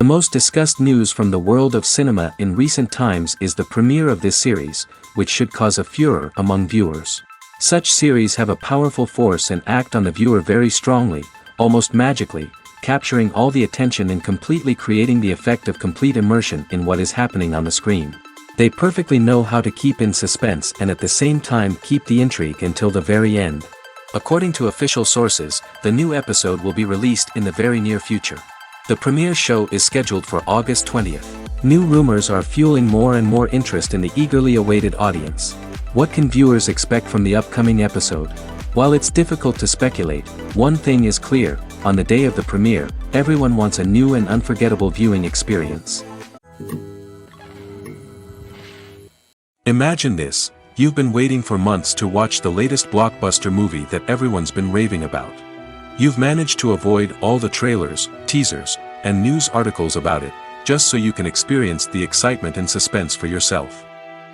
most discussed news from the world of cinema in recent times is the premiere of this series, which should cause a furor among viewers. Such series have a powerful force and act on the viewer very strongly, almost magically, capturing all the attention and completely creating the effect of complete immersion in what is happening on the screen. They perfectly know how to keep in suspense and at the same time keep the intrigue until the very end. According to official sources, the new episode will be released in the very near future. The premiere show is scheduled for August 20th. New rumors are fueling more and more interest in the eagerly awaited audience. What can viewers expect from the upcoming episode? While it's difficult to speculate, one thing is clear: on the day of the premiere, everyone wants a new and unforgettable viewing experience. Imagine this: you've been waiting for months to watch the latest blockbuster movie that everyone's been raving about. You've managed to avoid all the trailers, teasers, and news articles about it, just so you can experience the excitement and suspense for yourself.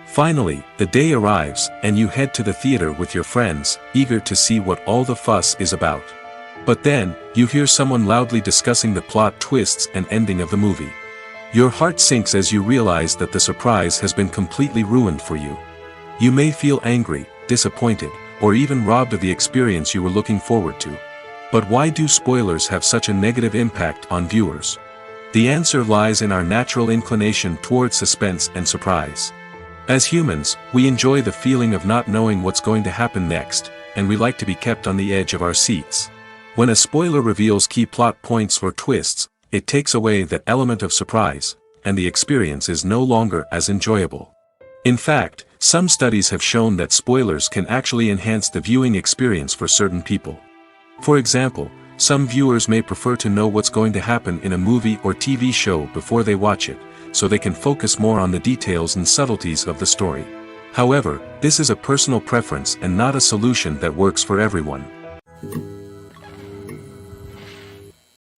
Finally, the day arrives, and you head to the theater with your friends, eager to see what all the fuss is about. But then, you hear someone loudly discussing the plot twists and ending of the movie. Your heart sinks as you realize that the surprise has been completely ruined for you. You may feel angry, disappointed, or even robbed of the experience you were looking forward to. But why do spoilers have such a negative impact on viewers? The answer lies in our natural inclination toward suspense and surprise. As humans, we enjoy the feeling of not knowing what's going to happen next, and we like to be kept on the edge of our seats. When a spoiler reveals key plot points or twists, it takes away that element of surprise, and the experience is no longer as enjoyable. In fact, some studies have shown that spoilers can actually enhance the viewing experience for certain people. For example, some viewers may prefer to know what's going to happen in a movie or TV show before they watch it, so they can focus more on the details and subtleties of the story. However, this is a personal preference and not a solution that works for everyone.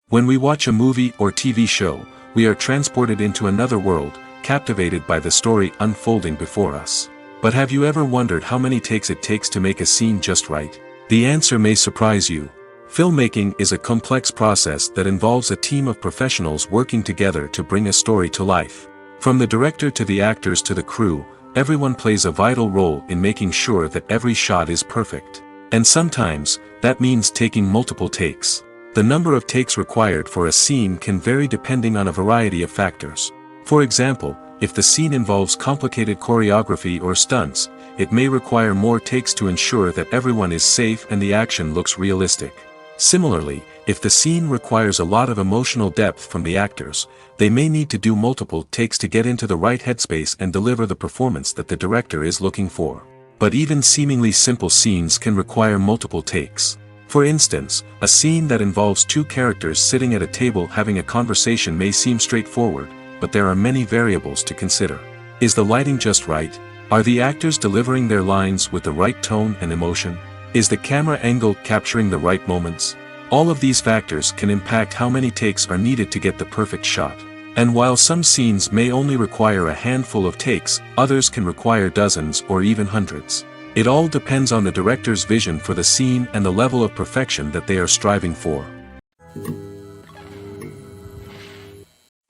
When we watch a movie or TV show, we are transported into another world, captivated by the story unfolding before us. But have you ever wondered how many takes it takes to make a scene just right? The answer may surprise you. Filmmaking is a complex process that involves a team of professionals working together to bring a story to life. From the director to the actors to the crew, everyone plays a vital role in making sure that every shot is perfect. And sometimes, that means taking multiple takes. The number of takes required for a scene can vary depending on a variety of factors. For example, if the scene involves complicated choreography or stunts, it may require more takes to ensure that everyone is safe and the action looks realistic. Similarly, if the scene requires a lot of emotional depth from the actors, they may need to do multiple takes to get into the right headspace and deliver the performance that the director is looking for. But even seemingly simple scenes can require multiple takes. For instance, a scene that involves two characters sitting at a table having a conversation may seem straightforward, but there are many variables to consider. Is the lighting just right? Are the actors delivering their lines with the right tone and emotion? Is the camera angle capturing the right moments? All of these factors can impact how many takes are needed to get the perfect shot. And while some scenes may only require a handful of takes, others can require dozens or even hundreds. It all depends on the director's vision for the scene and the level of perfection that they are striving for.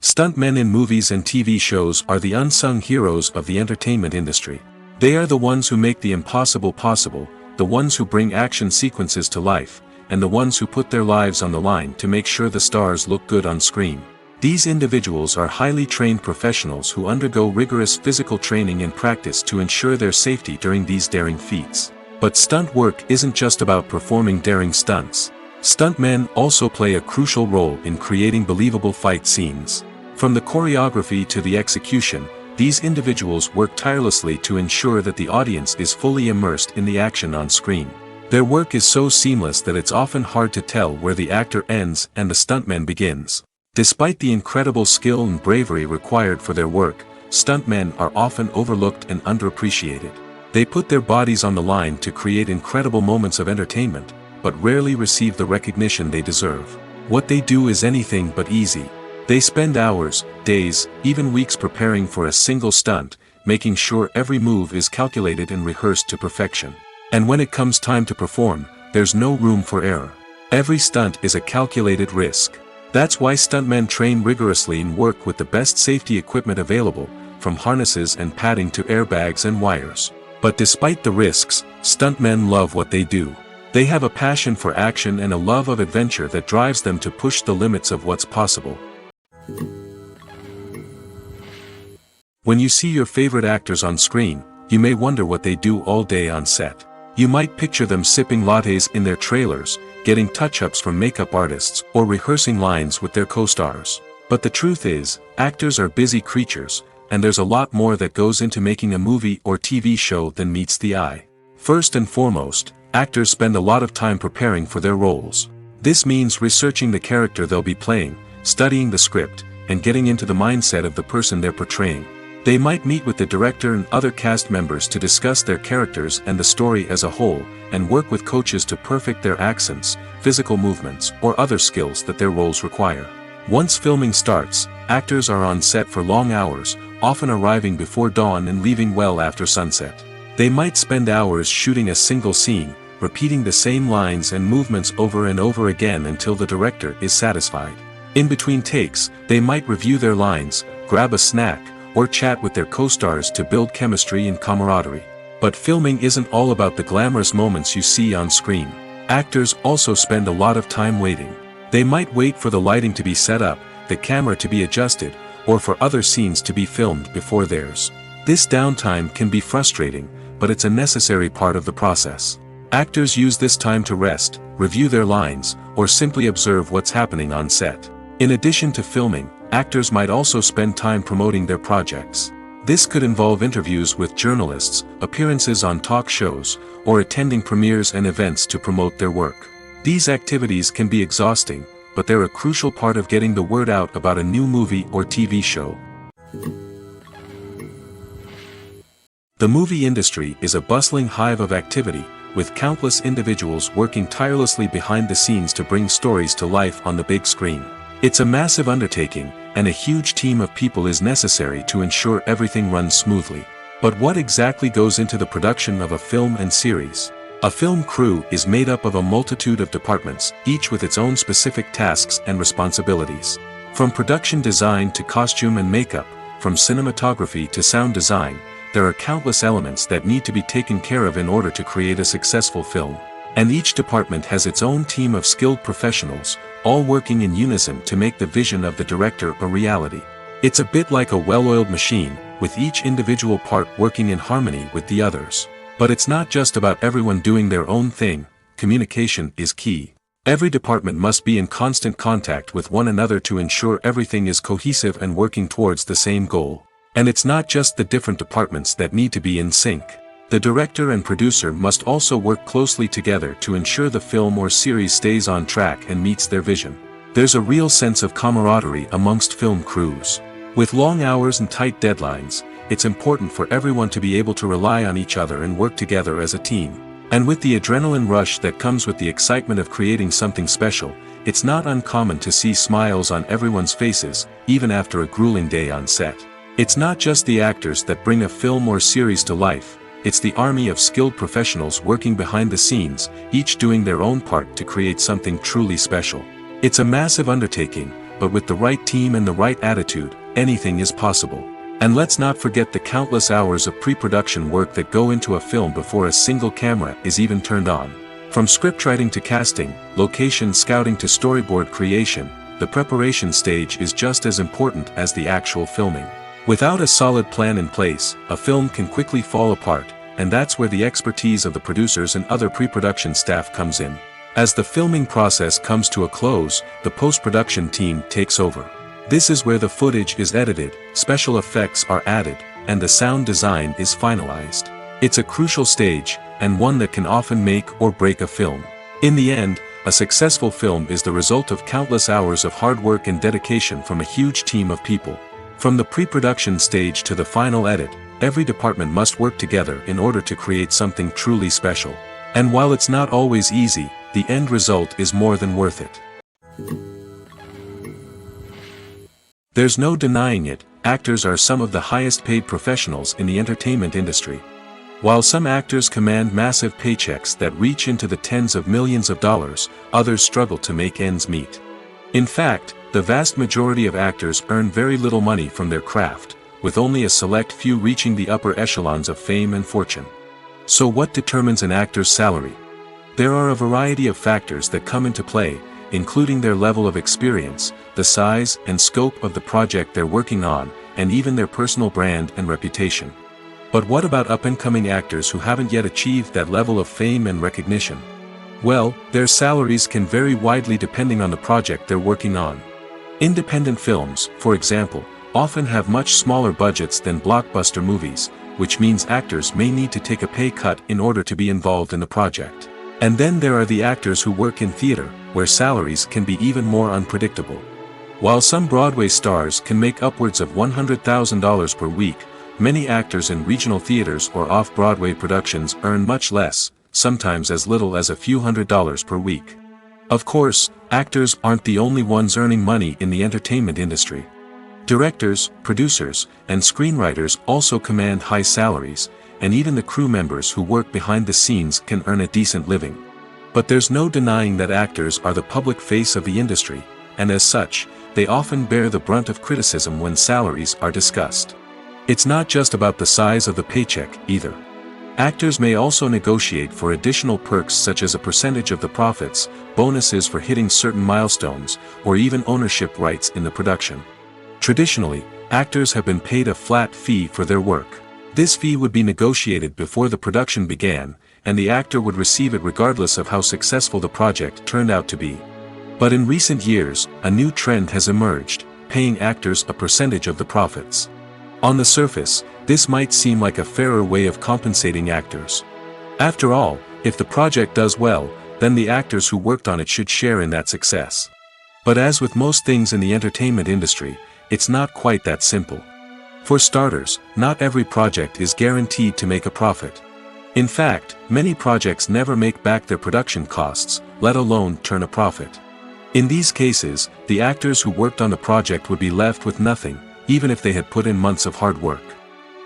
Stuntmen in movies and TV shows are the unsung heroes of the entertainment industry. They are the ones who make the impossible possible, the ones who bring action sequences to life, and the ones who put their lives on the line to make sure the stars look good on screen. These individuals are highly trained professionals who undergo rigorous physical training and practice to ensure their safety during these daring feats. But stunt work isn't just about performing daring stunts. Stuntmen also play a crucial role in creating believable fight scenes. From the choreography to the execution, these individuals work tirelessly to ensure that the audience is fully immersed in the action on screen. Their work is so seamless that it's often hard to tell where the actor ends and the stuntman begins. Despite the incredible skill and bravery required for their work, stuntmen are often overlooked and underappreciated. They put their bodies on the line to create incredible moments of entertainment, but rarely receive the recognition they deserve. What they do is anything but easy. They spend hours, days, even weeks preparing for a single stunt, making sure every move is calculated and rehearsed to perfection. And when it comes time to perform, there's no room for error. Every stunt is a calculated risk. That's why stuntmen train rigorously and work with the best safety equipment available, from harnesses and padding to airbags and wires. But despite the risks, stuntmen love what they do. They have a passion for action and a love of adventure that drives them to push the limits of what's possible. When you see your favorite actors on screen, you may wonder what they do all day on set. You might picture them sipping lattes in their trailers, getting touch-ups from makeup artists, or rehearsing lines with their co-stars. But the truth is, actors are busy creatures, and there's a lot more that goes into making a movie or TV show than meets the eye. First and foremost, actors spend a lot of time preparing for their roles. This means researching the character they'll be playing, studying the script, and getting into the mindset of the person they're portraying. They might meet with the director and other cast members to discuss their characters and the story as a whole, and work with coaches to perfect their accents, physical movements, or other skills that their roles require. Once filming starts, actors are on set for long hours, often arriving before dawn and leaving well after sunset. They might spend hours shooting a single scene, repeating the same lines and movements over and over again until the director is satisfied. In between takes, they might review their lines, grab a snack, or chat with their co-stars to build chemistry and camaraderie. But filming isn't all about the glamorous moments you see on screen. Actors also spend a lot of time waiting. They might wait for the lighting to be set up, the camera to be adjusted, or for other scenes to be filmed before theirs. This downtime can be frustrating, but it's a necessary part of the process. Actors use this time to rest, review their lines, or simply observe what's happening on set. In addition to filming, actors might also spend time promoting their projects. This could involve interviews with journalists, appearances on talk shows, or attending premieres and events to promote their work. These activities can be exhausting, but they're a crucial part of getting the word out about a new movie or TV show. The movie industry is a bustling hive of activity, with countless individuals working tirelessly behind the scenes to bring stories to life on the big screen. It's a massive undertaking, and a huge team of people is necessary to ensure everything runs smoothly. But what exactly goes into the production of a film and series? A film crew is made up of a multitude of departments, each with its own specific tasks and responsibilities. From production design to costume and makeup, from cinematography to sound design, there are countless elements that need to be taken care of in order to create a successful film. And each department has its own team of skilled professionals, all working in unison to make the vision of the director a reality. It's a bit like a well-oiled machine, with each individual part working in harmony with the others. But it's not just about everyone doing their own thing. Communication is key. Every department must be in constant contact with one another to ensure everything is cohesive and working towards the same goal. And it's not just the different departments that need to be in sync. The director and producer must also work closely together to ensure the film or series stays on track and meets their vision. There's a real sense of camaraderie amongst film crews. With long hours and tight deadlines, it's important for everyone to be able to rely on each other and work together as a team. And with the adrenaline rush that comes with the excitement of creating something special, it's not uncommon to see smiles on everyone's faces, even after a grueling day on set. It's not just the actors that bring a film or series to life. It's the army of skilled professionals working behind the scenes, each doing their own part to create something truly special. It's a massive undertaking, but with the right team and the right attitude, anything is possible. And let's not forget the countless hours of pre-production work that go into a film before a single camera is even turned on. From scriptwriting to casting, location scouting to storyboard creation, the preparation stage is just as important as the actual filming. Without a solid plan in place, a film can quickly fall apart, and that's where the expertise of the producers and other pre-production staff comes in. As the filming process comes to a close, the post-production team takes over. This is where the footage is edited, special effects are added, and the sound design is finalized. It's a crucial stage, and one that can often make or break a film. In the end, a successful film is the result of countless hours of hard work and dedication from a huge team of people. From the pre-production stage to the final edit, every department must work together in order to create something truly special. And while it's not always easy, the end result is more than worth it. There's no denying it, actors are some of the highest paid professionals in the entertainment industry. While some actors command massive paychecks that reach into the tens of millions of dollars, others struggle to make ends meet. In fact, The vast majority of actors earn very little money from their craft, with only a select few reaching the upper echelons of fame and fortune. So what determines an actor's salary? There are a variety of factors that come into play, including their level of experience, the size and scope of the project they're working on, and even their personal brand and reputation. But what about up-and-coming actors who haven't yet achieved that level of fame and recognition? Well, their salaries can vary widely depending on the project they're working on. Independent films, for example, often have much smaller budgets than blockbuster movies, which means actors may need to take a pay cut in order to be involved in the project. And then there are the actors who work in theater, where salaries can be even more unpredictable. While some Broadway stars can make upwards of $100,000 per week, many actors in regional theaters or off-Broadway productions earn much less, sometimes as little as a few $100s per week. Of course, actors aren't the only ones earning money in the entertainment industry. Directors, producers, and screenwriters also command high salaries, and even the crew members who work behind the scenes can earn a decent living. But there's no denying that actors are the public face of the industry, and as such, they often bear the brunt of criticism when salaries are discussed. It's not just about the size of the paycheck, either. Actors may also negotiate for additional perks such as a percentage of the profits, bonuses for hitting certain milestones, or even ownership rights in the production. Traditionally, actors have been paid a flat fee for their work. This fee would be negotiated before the production began, and the actor would receive it regardless of how successful the project turned out to be. But in recent years, a new trend has emerged, paying actors a percentage of the profits. On the surface, this might seem like a fairer way of compensating actors. After all, if the project does well, then the actors who worked on it should share in that success. But as with most things in the entertainment industry, it's not quite that simple. For starters, not every project is guaranteed to make a profit. In fact, many projects never make back their production costs, let alone turn a profit. In these cases, the actors who worked on the project would be left with nothing, even if they had put in months of hard work.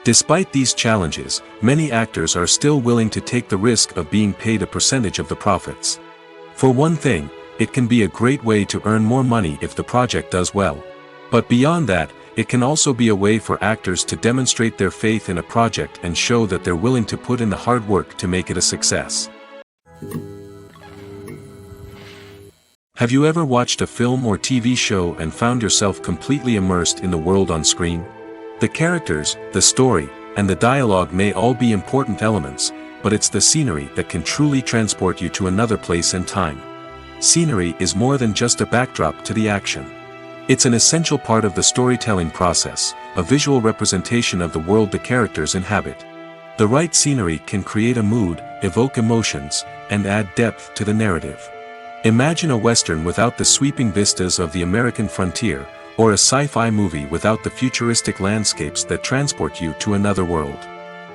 Despite these challenges, many actors are still willing to take the risk of being paid a percentage of the profits. For one thing, it can be a great way to earn more money if the project does well. But beyond that, it can also be a way for actors to demonstrate their faith in a project and show that they're willing to put in the hard work to make it a success. Have you ever watched a film or TV show and found yourself completely immersed in the world on screen? The characters, the story, and the dialogue may all be important elements, but it's the scenery that can truly transport you to another place and time. Scenery is more than just a backdrop to the action. It's an essential part of the storytelling process, a visual representation of the world the characters inhabit. The right scenery can create a mood, evoke emotions, and add depth to the narrative. Imagine a Western without the sweeping vistas of the American frontier, or a sci-fi movie without the futuristic landscapes that transport you to another world.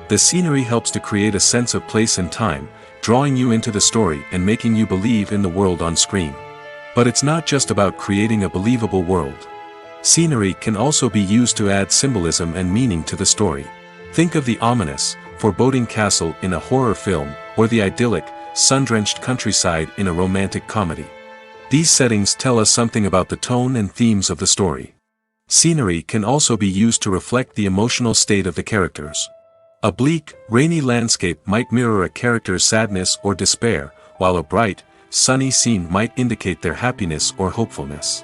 The scenery helps to create a sense of place and time, drawing you into the story and making you believe in the world on screen. But it's not just about creating a believable world. Scenery can also be used to add symbolism and meaning to the story. Think of the ominous, foreboding castle in a horror film, or the idyllic, sun-drenched countryside in a romantic comedy. These settings tell us something about the tone and themes of the story. Scenery can also be used to reflect the emotional state of the characters. A bleak, rainy landscape might mirror a character's sadness or despair, while a bright, sunny scene might indicate their happiness or hopefulness.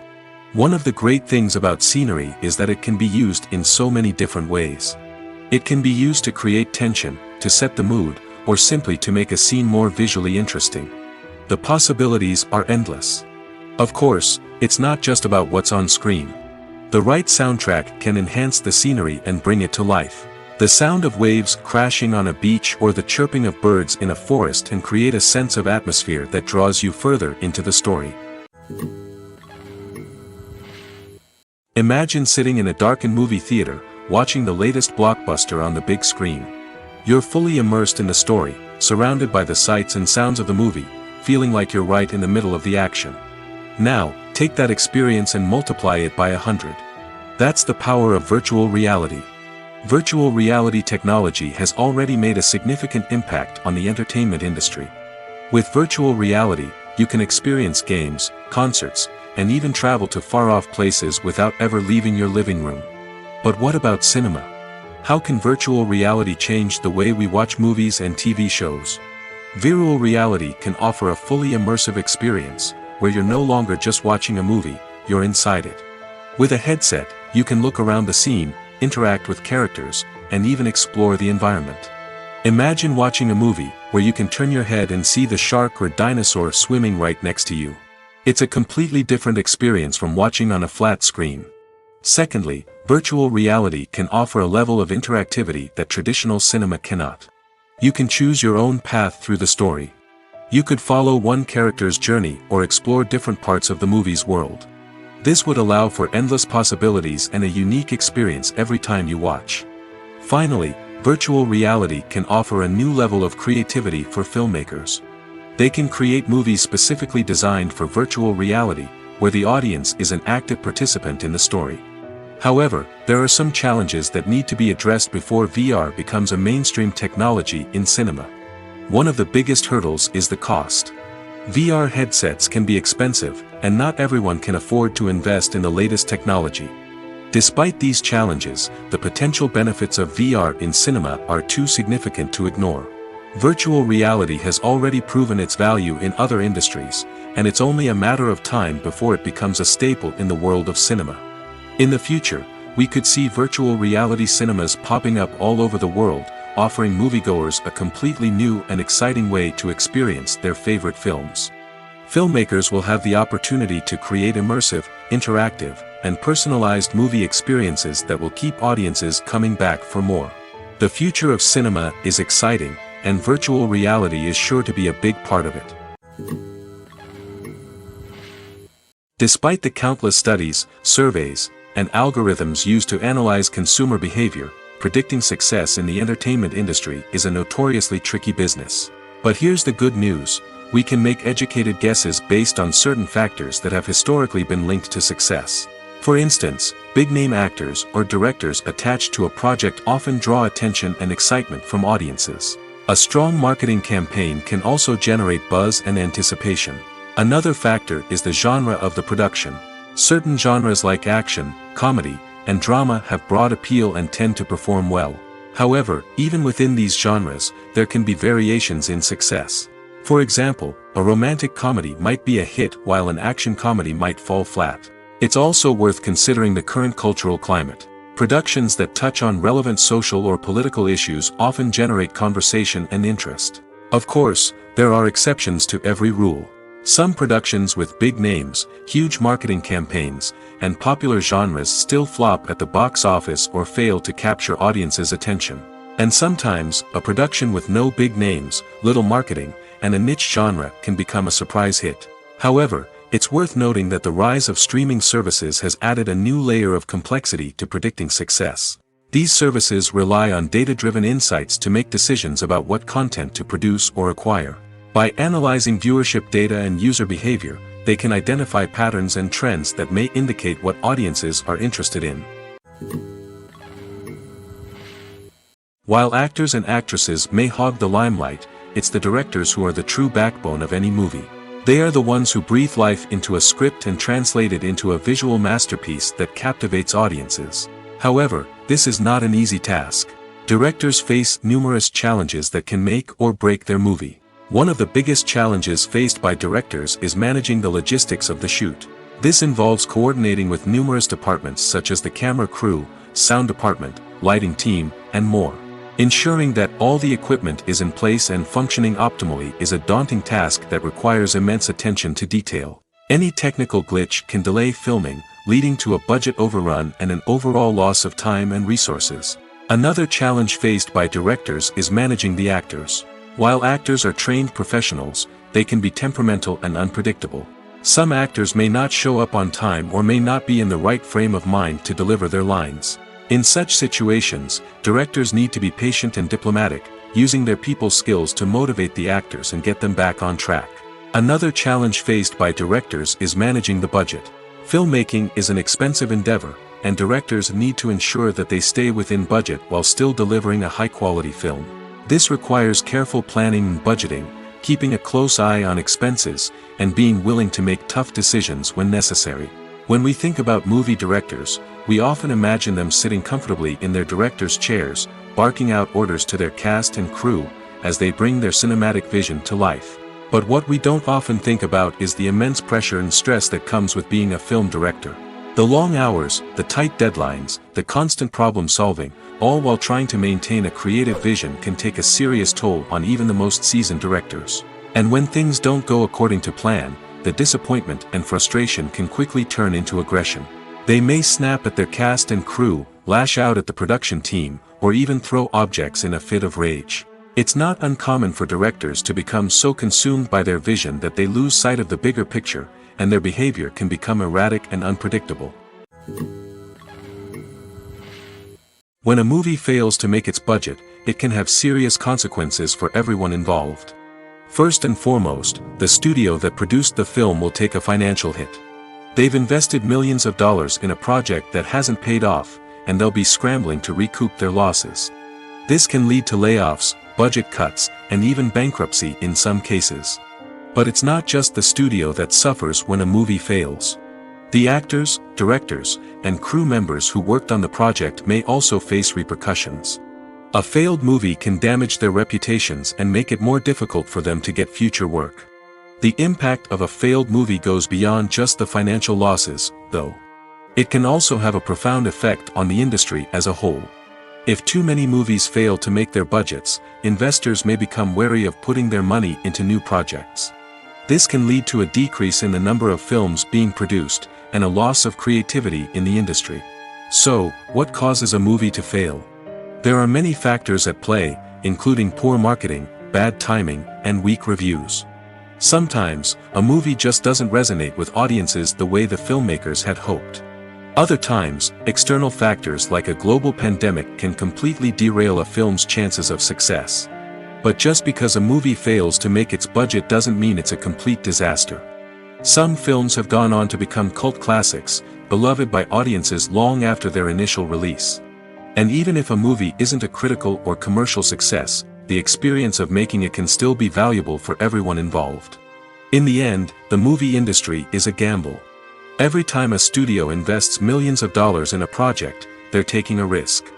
One of the great things about scenery is that it can be used in so many different ways. It can be used to create tension, to set the mood, or simply to make a scene more visually interesting. The possibilities are endless. Of course, it's not just about what's on screen. The right soundtrack can enhance the scenery and bring it to life. The sound of waves crashing on a beach or the chirping of birds in a forest can create a sense of atmosphere that draws you further into the story. Imagine sitting in a darkened movie theater, watching the latest blockbuster on the big screen. You're fully immersed in the story, surrounded by the sights and sounds of the movie, feeling like you're right in the middle of the action. Now, take that experience and multiply it by 100. That's the power of virtual reality. Virtual reality technology has already made a significant impact on the entertainment industry. With virtual reality, you can experience games, concerts, and even travel to far-off places without ever leaving your living room. But what about cinema? How can virtual reality change the way we watch movies and TV shows? Virtual reality can offer a fully immersive experience, where you're no longer just watching a movie, you're inside it. With a headset, you can look around the scene, interact with characters, and even explore the environment. Imagine watching a movie, where you can turn your head and see the shark or dinosaur swimming right next to you. It's a completely different experience from watching on a flat screen. Secondly, virtual reality can offer a level of interactivity that traditional cinema cannot. You can choose your own path through the story. You could follow one character's journey or explore different parts of the movie's world. This would allow for endless possibilities and a unique experience every time you watch. Finally, virtual reality can offer a new level of creativity for filmmakers. They can create movies specifically designed for virtual reality, where the audience is an active participant in the story. However, there are some challenges that need to be addressed before VR becomes a mainstream technology in cinema. One of the biggest hurdles is the cost. VR headsets can be expensive, and not everyone can afford to invest in the latest technology. Despite these challenges, the potential benefits of VR in cinema are too significant to ignore. Virtual reality has already proven its value in other industries, and it's only a matter of time before it becomes a staple in the world of cinema. In the future, we could see virtual reality cinemas popping up all over the world, offering moviegoers a completely new and exciting way to experience their favorite films. Filmmakers will have the opportunity to create immersive, interactive, and personalized movie experiences that will keep audiences coming back for more. The future of cinema is exciting, and virtual reality is sure to be a big part of it. Despite the countless studies, surveys, and algorithms used to analyze consumer behavior, predicting success in the entertainment industry is a notoriously tricky business. But here's the good news: we can make educated guesses based on certain factors that have historically been linked to success. For instance, big-name actors or directors attached to a project often draw attention and excitement from audiences. A strong marketing campaign can also generate buzz and anticipation. Another factor is the genre of the production. Certain genres like action, comedy, and drama have broad appeal and tend to perform well. However, even within these genres, there can be variations in success. For example, a romantic comedy might be a hit while an action comedy might fall flat. It's also worth considering the current cultural climate. Productions that touch on relevant social or political issues often generate conversation and interest. Of course, there are exceptions to every rule. Some productions with big names, huge marketing campaigns, and popular genres still flop at the box office or fail to capture audiences' attention. And sometimes, a production with no big names, little marketing, and a niche genre can become a surprise hit. However, it's worth noting that the rise of streaming services has added a new layer of complexity to predicting success. These services rely on data-driven insights to make decisions about what content to produce or acquire. By analyzing viewership data and user behavior, they can identify patterns and trends that may indicate what audiences are interested in. While actors and actresses may hog the limelight, it's the directors who are the true backbone of any movie. They are the ones who breathe life into a script and translate it into a visual masterpiece that captivates audiences. However, this is not an easy task. Directors face numerous challenges that can make or break their movie. One of the biggest challenges faced by directors is managing the logistics of the shoot. This involves coordinating with numerous departments such as the camera crew, sound department, lighting team, and more. Ensuring that all the equipment is in place and functioning optimally is a daunting task that requires immense attention to detail. Any technical glitch can delay filming, leading to a budget overrun and an overall loss of time and resources. Another challenge faced by directors is managing the actors. While actors are trained professionals, they can be temperamental and unpredictable. Some actors may not show up on time or may not be in the right frame of mind to deliver their lines. In such situations, directors need to be patient and diplomatic, using their people skills to motivate the actors and get them back on track. Another challenge faced by directors is managing the budget. Filmmaking is an expensive endeavor, and directors need to ensure that they stay within budget while still delivering a high-quality film. This requires careful planning and budgeting, keeping a close eye on expenses, and being willing to make tough decisions when necessary. When we think about movie directors, we often imagine them sitting comfortably in their director's chairs, barking out orders to their cast and crew, as they bring their cinematic vision to life. But what we don't often think about is the immense pressure and stress that comes with being a film director. The long hours, the tight deadlines, the constant problem solving, all while trying to maintain a creative vision can take a serious toll on even the most seasoned directors. And when things don't go according to plan, the disappointment and frustration can quickly turn into aggression. They may snap at their cast and crew, lash out at the production team, or even throw objects in a fit of rage. It's not uncommon for directors to become so consumed by their vision that they lose sight of the bigger picture, and their behavior can become erratic and unpredictable. When a movie fails to make its budget, it can have serious consequences for everyone involved. First and foremost, the studio that produced the film will take a financial hit. They've invested millions of dollars in a project that hasn't paid off, and they'll be scrambling to recoup their losses. This can lead to layoffs, budget cuts, and even bankruptcy in some cases. But it's not just the studio that suffers when a movie fails. The actors, directors, and crew members who worked on the project may also face repercussions. A failed movie can damage their reputations and make it more difficult for them to get future work. The impact of a failed movie goes beyond just the financial losses, though. It can also have a profound effect on the industry as a whole. If too many movies fail to make their budgets, investors may become wary of putting their money into new projects. This can lead to a decrease in the number of films being produced, and a loss of creativity in the industry. So, what causes a movie to fail? There are many factors at play, including poor marketing, bad timing, and weak reviews. Sometimes, a movie just doesn't resonate with audiences the way the filmmakers had hoped. Other times, external factors like a global pandemic can completely derail a film's chances of success. But just because a movie fails to make its budget doesn't mean it's a complete disaster. Some films have gone on to become cult classics, beloved by audiences long after their initial release. And even if a movie isn't a critical or commercial success, the experience of making it can still be valuable for everyone involved. In the end, the movie industry is a gamble. Every time a studio invests millions of dollars in a project, they're taking a risk.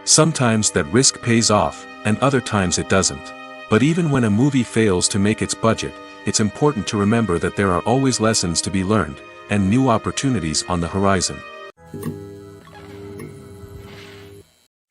Sometimes that risk pays off, and other times it doesn't. But even when a movie fails to make its budget, it's important to remember that there are always lessons to be learned, and new opportunities on the horizon.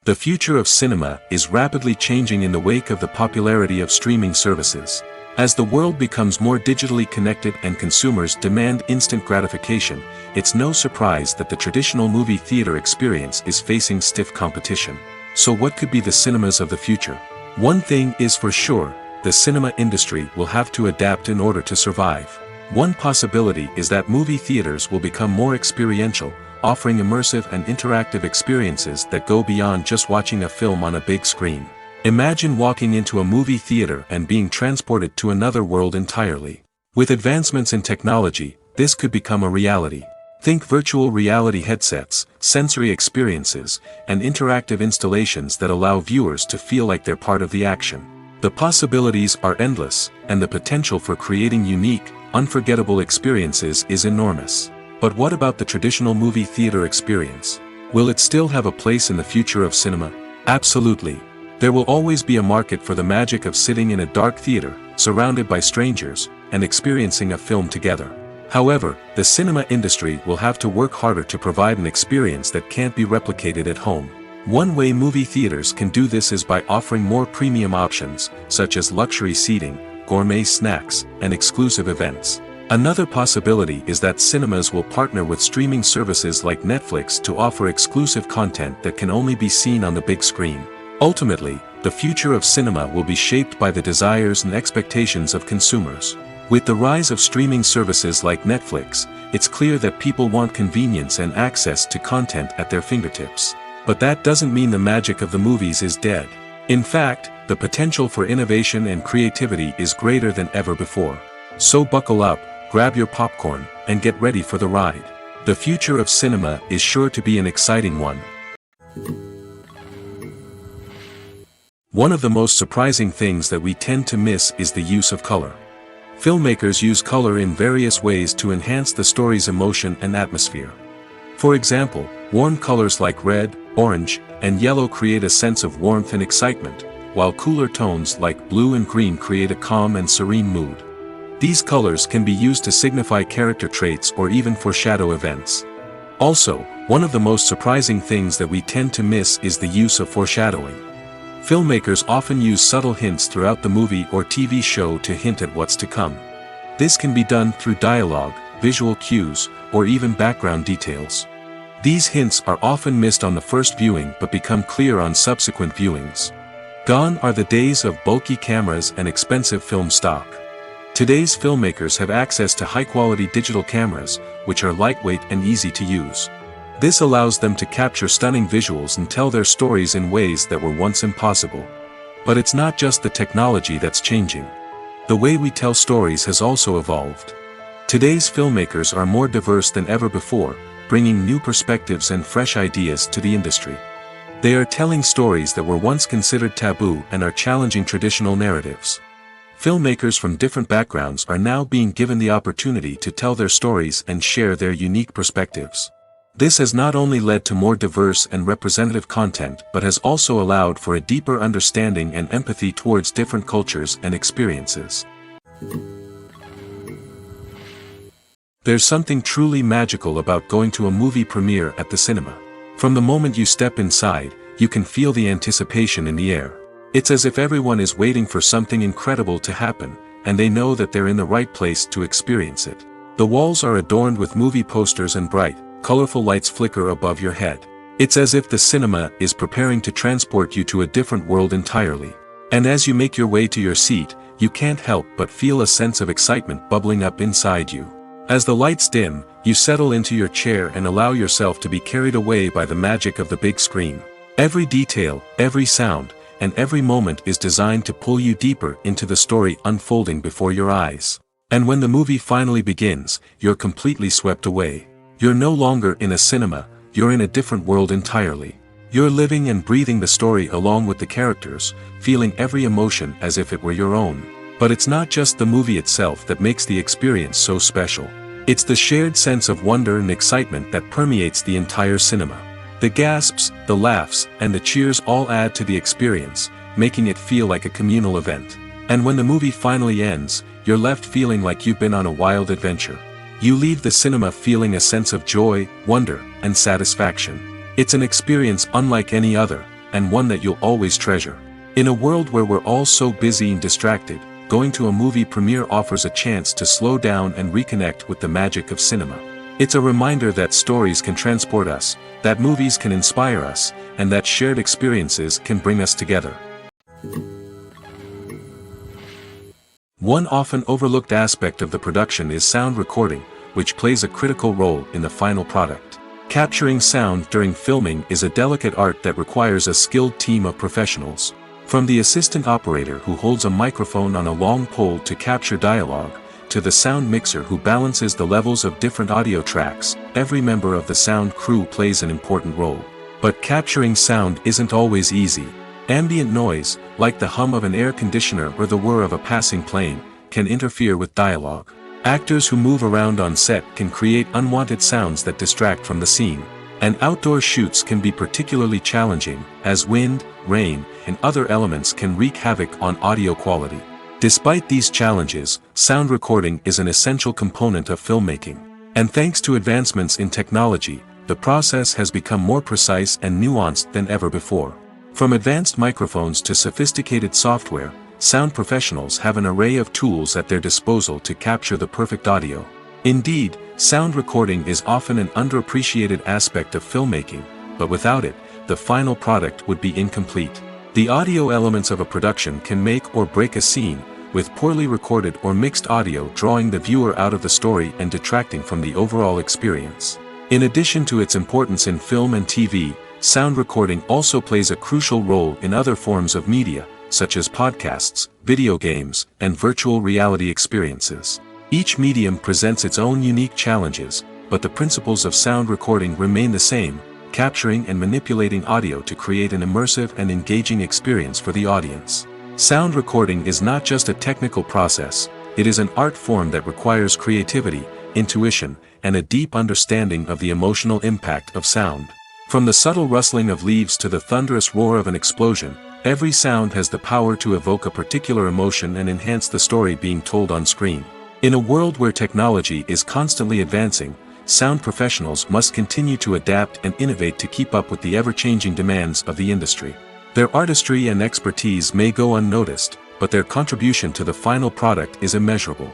The future of cinema is rapidly changing in the wake of the popularity of streaming services. As the world becomes more digitally connected and consumers demand instant gratification, it's no surprise that the traditional movie theater experience is facing stiff competition. So what could be the cinemas of the future? One thing is for sure, the cinema industry will have to adapt in order to survive. One possibility is that movie theaters will become more experiential, offering immersive and interactive experiences that go beyond just watching a film on a big screen. Imagine walking into a movie theater and being transported to another world entirely. With advancements in technology, this could become a reality. Think virtual reality headsets, sensory experiences, and interactive installations that allow viewers to feel like they're part of the action. The possibilities are endless, and the potential for creating unique, unforgettable experiences is enormous. But what about the traditional movie theater experience? Will it still have a place in the future of cinema? Absolutely. There will always be a market for the magic of sitting in a dark theater, surrounded by strangers, and experiencing a film together. However, the cinema industry will have to work harder to provide an experience that can't be replicated at home. One way movie theaters can do this is by offering more premium options, such as luxury seating, gourmet snacks, and exclusive events. Another possibility is that cinemas will partner with streaming services like Netflix to offer exclusive content that can only be seen on the big screen. Ultimately, the future of cinema will be shaped by the desires and expectations of consumers. With the rise of streaming services like Netflix, it's clear that people want convenience and access to content at their fingertips. But that doesn't mean the magic of the movies is dead. In fact, the potential for innovation and creativity is greater than ever before. So buckle up, grab your popcorn, and get ready for the ride. The future of cinema is sure to be an exciting one. One of the most surprising things that we tend to miss is the use of color. Filmmakers use color in various ways to enhance the story's emotion and atmosphere. For example, warm colors like red, orange, and yellow create a sense of warmth and excitement, while cooler tones like blue and green create a calm and serene mood. These colors can be used to signify character traits or even foreshadow events. Also, one of the most surprising things that we tend to miss is the use of foreshadowing. Filmmakers often use subtle hints throughout the movie or TV show to hint at what's to come. This can be done through dialogue, visual cues, or even background details. These hints are often missed on the first viewing but become clear on subsequent viewings. Gone are the days of bulky cameras and expensive film stock. Today's filmmakers have access to high-quality digital cameras, which are lightweight and easy to use. This allows them to capture stunning visuals and tell their stories in ways that were once impossible. But it's not just the technology that's changing. The way we tell stories has also evolved. Today's filmmakers are more diverse than ever before, bringing new perspectives and fresh ideas to the industry. They are telling stories that were once considered taboo and are challenging traditional narratives. Filmmakers from different backgrounds are now being given the opportunity to tell their stories and share their unique perspectives. This has not only led to more diverse and representative content but has also allowed for a deeper understanding and empathy towards different cultures and experiences. There's something truly magical about going to a movie premiere at the cinema. From the moment you step inside, you can feel the anticipation in the air. It's as if everyone is waiting for something incredible to happen, and they know that they're in the right place to experience it. The walls are adorned with movie posters and bright, colorful lights flicker above your head. It's as if the cinema is preparing to transport you to a different world entirely. And as you make your way to your seat, you can't help but feel a sense of excitement bubbling up inside you. As the lights dim, you settle into your chair and allow yourself to be carried away by the magic of the big screen. Every detail, every sound, and every moment is designed to pull you deeper into the story unfolding before your eyes. And when the movie finally begins, you're completely swept away. You're no longer in a cinema, you're in a different world entirely. You're living and breathing the story along with the characters, feeling every emotion as if it were your own. But it's not just the movie itself that makes the experience so special. It's the shared sense of wonder and excitement that permeates the entire cinema. The gasps, the laughs, and the cheers all add to the experience, making it feel like a communal event. And when the movie finally ends, you're left feeling like you've been on a wild adventure. You leave the cinema feeling a sense of joy, wonder, and satisfaction. It's an experience unlike any other, and one that you'll always treasure. In a world where we're all so busy and distracted, going to a movie premiere offers a chance to slow down and reconnect with the magic of cinema. It's a reminder that stories can transport us, that movies can inspire us, and that shared experiences can bring us together. One often overlooked aspect of the production is sound recording, which plays a critical role in the final product. Capturing sound during filming is a delicate art that requires a skilled team of professionals. From the assistant operator who holds a microphone on a long pole to capture dialogue, to the sound mixer who balances the levels of different audio tracks, every member of the sound crew plays an important role. But capturing sound isn't always easy. Ambient noise, like the hum of an air conditioner or the whir of a passing plane, can interfere with dialogue. Actors who move around on set can create unwanted sounds that distract from the scene. And outdoor shoots can be particularly challenging, as wind, rain, and other elements can wreak havoc on audio quality. Despite these challenges, sound recording is an essential component of filmmaking. And thanks to advancements in technology, the process has become more precise and nuanced than ever before. From advanced microphones to sophisticated software, sound professionals have an array of tools at their disposal to capture the perfect audio. Indeed, sound recording is often an underappreciated aspect of filmmaking, but without it, the final product would be incomplete. The audio elements of a production can make or break a scene, with poorly recorded or mixed audio drawing the viewer out of the story and detracting from the overall experience. In addition to its importance in film and TV, sound recording also plays a crucial role in other forms of media, such as podcasts, video games, and virtual reality experiences. Each medium presents its own unique challenges, but the principles of sound recording remain the same: capturing and manipulating audio to create an immersive and engaging experience for the audience. Sound recording is not just a technical process, it is an art form that requires creativity, intuition, and a deep understanding of the emotional impact of sound. From the subtle rustling of leaves to the thunderous roar of an explosion, every sound has the power to evoke a particular emotion and enhance the story being told on screen. In a world where technology is constantly advancing, sound professionals must continue to adapt and innovate to keep up with the ever-changing demands of the industry. Their artistry and expertise may go unnoticed, but their contribution to the final product is immeasurable.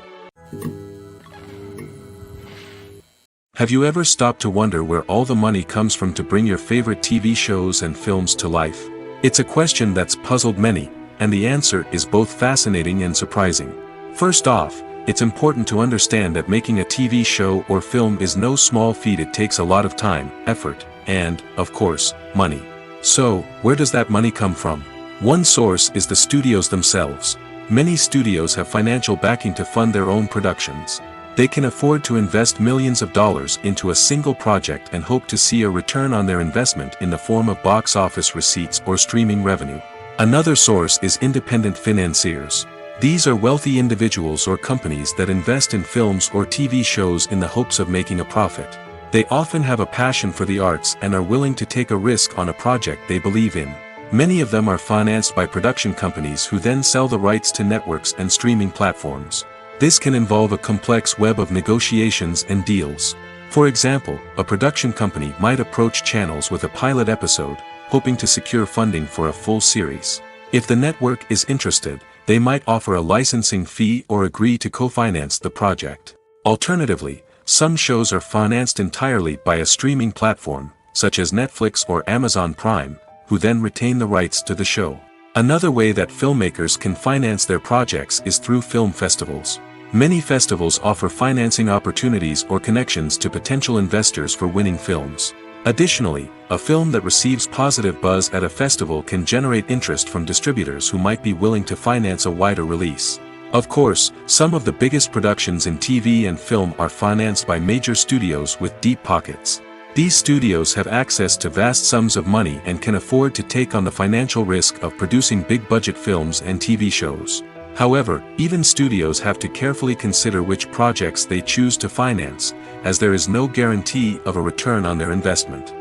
Have you ever stopped to wonder where all the money comes from to bring your favorite TV shows and films to life? It's a question that's puzzled many, and the answer is both fascinating and surprising. First off, it's important to understand that making a TV show or film is no small feat. It takes a lot of time, effort, and, of course, money. So, where does that money come from? One source is the studios themselves. Many studios have financial backing to fund their own productions. They can afford to invest millions of dollars into a single project and hope to see a return on their investment in the form of box office receipts or streaming revenue. Another source is independent financiers. These are wealthy individuals or companies that invest in films or TV shows in the hopes of making a profit. They often have a passion for the arts and are willing to take a risk on a project they believe in. Many of them are financed by production companies who then sell the rights to networks and streaming platforms. This can involve a complex web of negotiations and deals. For example, a production company might approach channels with a pilot episode, hoping to secure funding for a full series. If the network is interested, they might offer a licensing fee or agree to co-finance the project. Alternatively, some shows are financed entirely by a streaming platform, such as Netflix or Amazon Prime, who then retain the rights to the show. Another way that filmmakers can finance their projects is through film festivals. Many festivals offer financing opportunities or connections to potential investors for winning films. Additionally, a film that receives positive buzz at a festival can generate interest from distributors who might be willing to finance a wider release. Of course, some of the biggest productions in TV and film are financed by major studios with deep pockets. These studios have access to vast sums of money and can afford to take on the financial risk of producing big-budget films and TV shows. However, even studios have to carefully consider which projects they choose to finance, as there is no guarantee of a return on their investment.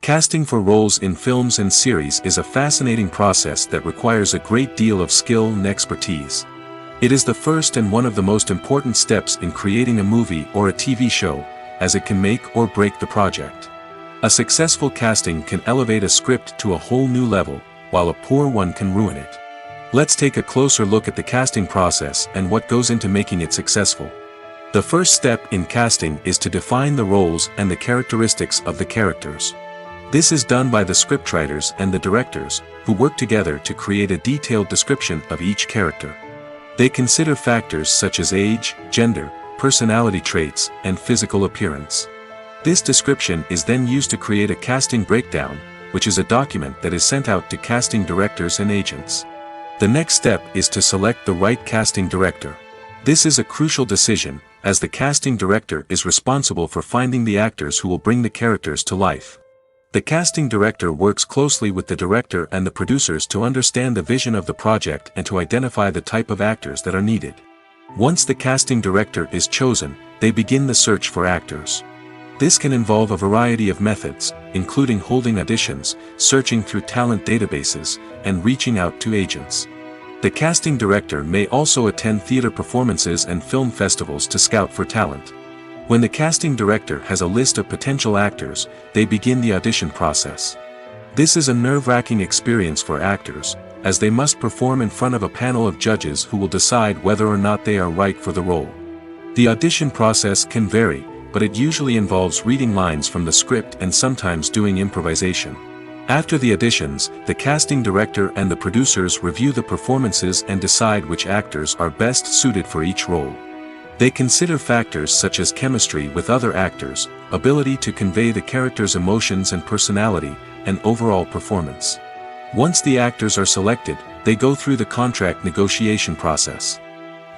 Casting for roles in films and series is a fascinating process that requires a great deal of skill and expertise. It is the first and one of the most important steps in creating a movie or a TV show, as it can make or break the project. A successful casting can elevate a script to a whole new level, while a poor one can ruin it. Let's take a closer look at the casting process and what goes into making it successful. The first step in casting is to define the roles and the characteristics of the characters. This is done by the scriptwriters and the directors, who work together to create a detailed description of each character. They consider factors such as age, gender, personality traits, and physical appearance. This description is then used to create a casting breakdown, which is a document that is sent out to casting directors and agents. The next step is to select the right casting director. This is a crucial decision, as the casting director is responsible for finding the actors who will bring the characters to life. The casting director works closely with the director and the producers to understand the vision of the project and to identify the type of actors that are needed. Once the casting director is chosen, they begin the search for actors. This can involve a variety of methods, including holding auditions, searching through talent databases, and reaching out to agents. The casting director may also attend theater performances and film festivals to scout for talent. When the casting director has a list of potential actors, they begin the audition process. This is a nerve-wracking experience for actors, as they must perform in front of a panel of judges who will decide whether or not they are right for the role. The audition process can vary, but it usually involves reading lines from the script and sometimes doing improvisation. After the auditions, the casting director and the producers review the performances and decide which actors are best suited for each role. They consider factors such as chemistry with other actors, ability to convey the character's emotions and personality, and overall performance. Once the actors are selected, they go through the contract negotiation process.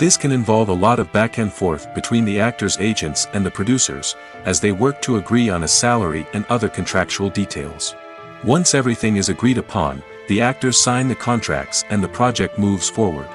This can involve a lot of back and forth between the actors' agents and the producers, as they work to agree on a salary and other contractual details. Once everything is agreed upon, the actors sign the contracts and the project moves forward.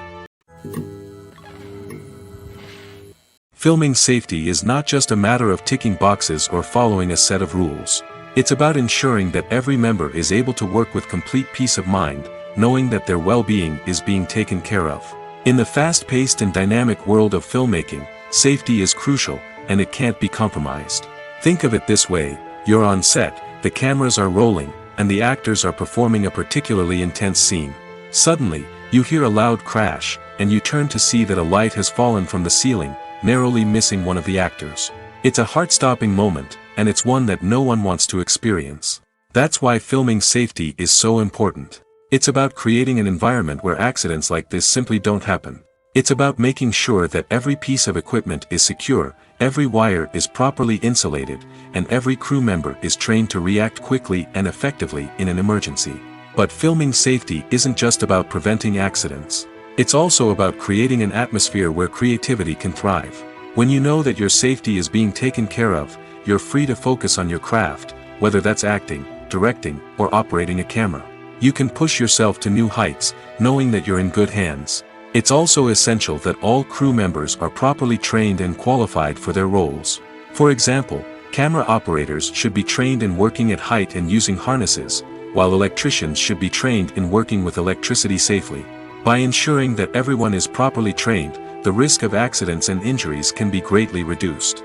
Filming safety is not just a matter of ticking boxes or following a set of rules. It's about ensuring that every member is able to work with complete peace of mind, knowing that their well-being is being taken care of. In the fast-paced and dynamic world of filmmaking, safety is crucial, and it can't be compromised. Think of it this way: you're on set, the cameras are rolling, and the actors are performing a particularly intense scene. Suddenly, you hear a loud crash, and you turn to see that a light has fallen from the ceiling, narrowly missing one of the actors. It's a heart-stopping moment, and it's one that no one wants to experience. That's why filming safety is so important. It's about creating an environment where accidents like this simply don't happen. It's about making sure that every piece of equipment is secure, every wire is properly insulated, and every crew member is trained to react quickly and effectively in an emergency. But filming safety isn't just about preventing accidents. It's also about creating an atmosphere where creativity can thrive. When you know that your safety is being taken care of, you're free to focus on your craft, whether that's acting, directing, or operating a camera. You can push yourself to new heights, knowing that you're in good hands. It's also essential that all crew members are properly trained and qualified for their roles. For example, camera operators should be trained in working at height and using harnesses, while electricians should be trained in working with electricity safely. By ensuring that everyone is properly trained, the risk of accidents and injuries can be greatly reduced.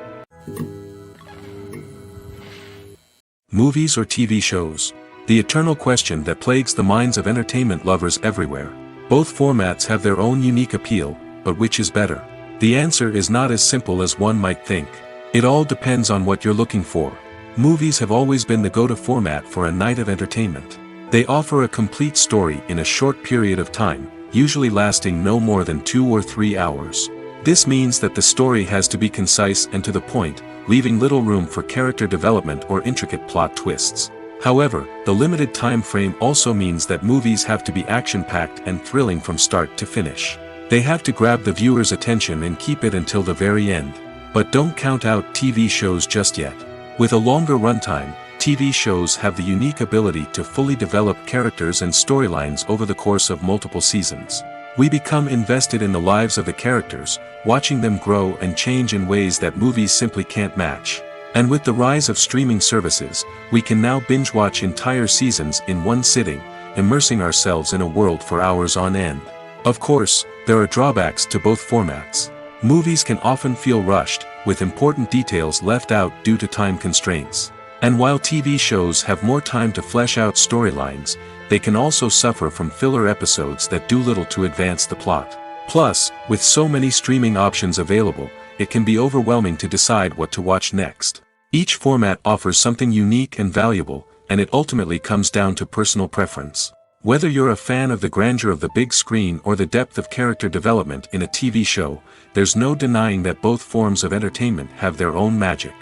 Movies or TV shows? The eternal question that plagues the minds of entertainment lovers everywhere. Both formats have their own unique appeal, but which is better? The answer is not as simple as one might think. It all depends on what you're looking for. Movies have always been the go-to format for a night of entertainment. They offer a complete story in a short period of time, usually lasting no more than 2 or 3 hours. This means that the story has to be concise and to the point, leaving little room for character development or intricate plot twists. However, the limited time frame also means that movies have to be action-packed and thrilling from start to finish. They have to grab the viewer's attention and keep it until the very end. But don't count out TV shows just yet. With a longer runtime, TV shows have the unique ability to fully develop characters and storylines over the course of multiple seasons. We become invested in the lives of the characters, watching them grow and change in ways that movies simply can't match. And with the rise of streaming services, we can now binge-watch entire seasons in one sitting, immersing ourselves in a world for hours on end. Of course, there are drawbacks to both formats. Movies can often feel rushed, with important details left out due to time constraints. And while TV shows have more time to flesh out storylines, they can also suffer from filler episodes that do little to advance the plot. Plus, with so many streaming options available, it can be overwhelming to decide what to watch next. Each format offers something unique and valuable, and it ultimately comes down to personal preference. Whether you're a fan of the grandeur of the big screen or the depth of character development in a TV show, there's no denying that both forms of entertainment have their own magic.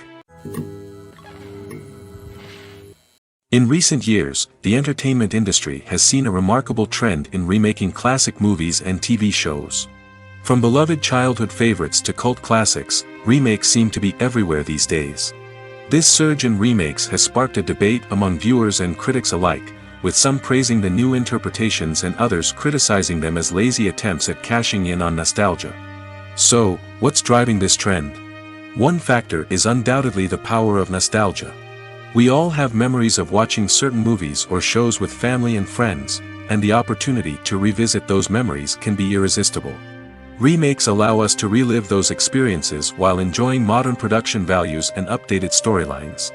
In recent years, the entertainment industry has seen a remarkable trend in remaking classic movies and TV shows. From beloved childhood favorites to cult classics, remakes seem to be everywhere these days. This surge in remakes has sparked a debate among viewers and critics alike, with some praising the new interpretations and others criticizing them as lazy attempts at cashing in on nostalgia. So, what's driving this trend? One factor is undoubtedly the power of nostalgia. We all have memories of watching certain movies or shows with family and friends, and the opportunity to revisit those memories can be irresistible. Remakes allow us to relive those experiences while enjoying modern production values and updated storylines.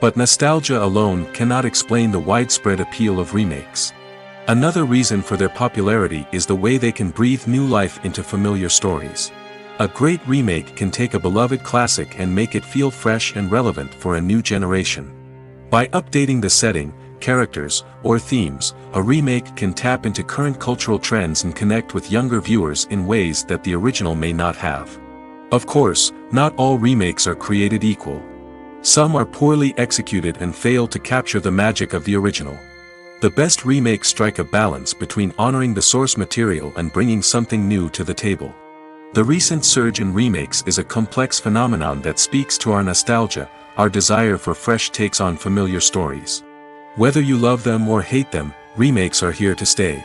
But nostalgia alone cannot explain the widespread appeal of remakes. Another reason for their popularity is the way they can breathe new life into familiar stories. A great remake can take a beloved classic and make it feel fresh and relevant for a new generation. By updating the setting, characters, or themes, a remake can tap into current cultural trends and connect with younger viewers in ways that the original may not have. Of course, not all remakes are created equal. Some are poorly executed and fail to capture the magic of the original. The best remakes strike a balance between honoring the source material and bringing something new to the table. The recent surge in remakes is a complex phenomenon that speaks to our nostalgia, our desire for fresh takes on familiar stories. Whether you love them or hate them, remakes are here to stay.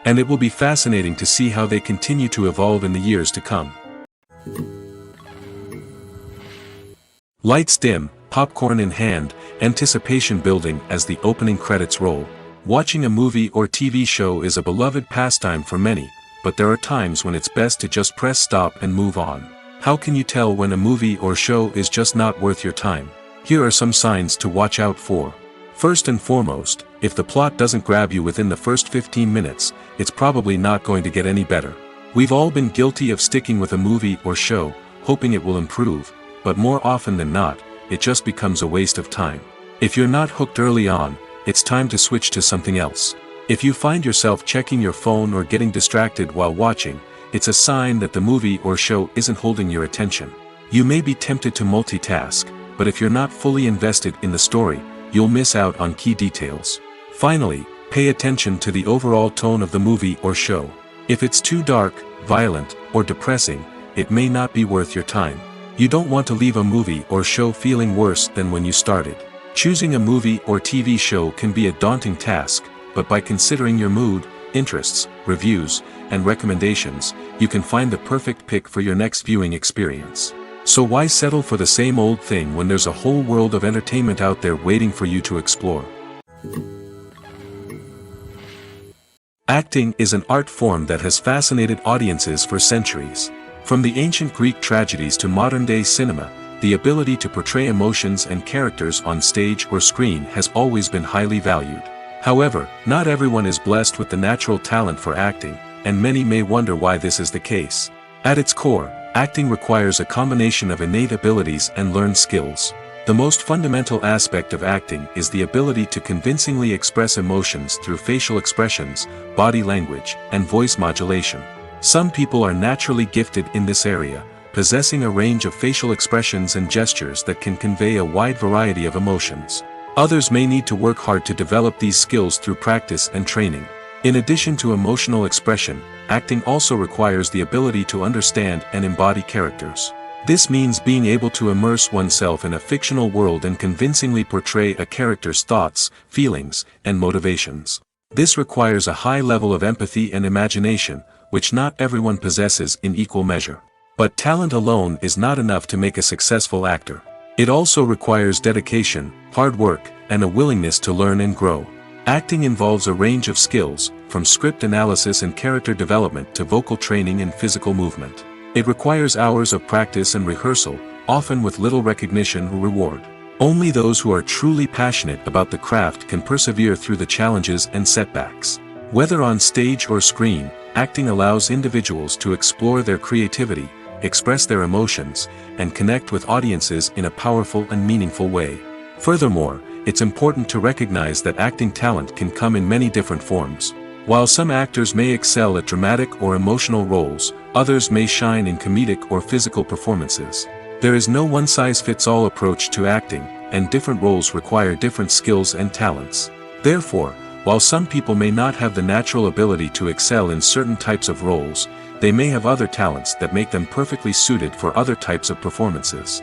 And it will be fascinating to see how they continue to evolve in the years to come. Lights dim, popcorn in hand, anticipation building as the opening credits roll. Watching a movie or TV show is a beloved pastime for many, but there are times when it's best to just press stop and move on. How can you tell when a movie or show is just not worth your time? Here are some signs to watch out for. First and foremost, if the plot doesn't grab you within the first 15 minutes, it's probably not going to get any better. We've all been guilty of sticking with a movie or show, hoping it will improve, but more often than not, it just becomes a waste of time. If you're not hooked early on, it's time to switch to something else. If you find yourself checking your phone or getting distracted while watching, it's a sign that the movie or show isn't holding your attention. You may be tempted to multitask, but if you're not fully invested in the story, you'll miss out on key details. Finally, pay attention to the overall tone of the movie or show. If it's too dark, violent, or depressing, it may not be worth your time. You don't want to leave a movie or show feeling worse than when you started. Choosing a movie or TV show can be a daunting task, but by considering your mood, interests, reviews, and recommendations, you can find the perfect pick for your next viewing experience. So why settle for the same old thing when there's a whole world of entertainment out there waiting for you to explore? Acting is an art form that has fascinated audiences for centuries. From the ancient Greek tragedies to modern-day cinema, the ability to portray emotions and characters on stage or screen has always been highly valued. However, not everyone is blessed with the natural talent for acting, and many may wonder why this is the case. At its core, acting requires a combination of innate abilities and learned skills. The most fundamental aspect of acting is the ability to convincingly express emotions through facial expressions, body language, and voice modulation. Some people are naturally gifted in this area, possessing a range of facial expressions and gestures that can convey a wide variety of emotions. Others may need to work hard to develop these skills through practice and training. In addition to emotional expression, acting also requires the ability to understand and embody characters. This means being able to immerse oneself in a fictional world and convincingly portray a character's thoughts, feelings, and motivations. This requires a high level of empathy and imagination, which not everyone possesses in equal measure. But talent alone is not enough to make a successful actor. It also requires dedication, hard work, and a willingness to learn and grow. Acting involves a range of skills, from script analysis and character development to vocal training and physical movement. It requires hours of practice and rehearsal, often with little recognition or reward. Only those who are truly passionate about the craft can persevere through the challenges and setbacks. Whether on stage or screen, acting allows individuals to explore their creativity, express their emotions, and connect with audiences in a powerful and meaningful way. Furthermore, it's important to recognize that acting talent can come in many different forms. While some actors may excel at dramatic or emotional roles, others may shine in comedic or physical performances. There is no one-size-fits-all approach to acting, and different roles require different skills and talents. Therefore, while some people may not have the natural ability to excel in certain types of roles, they may have other talents that make them perfectly suited for other types of performances.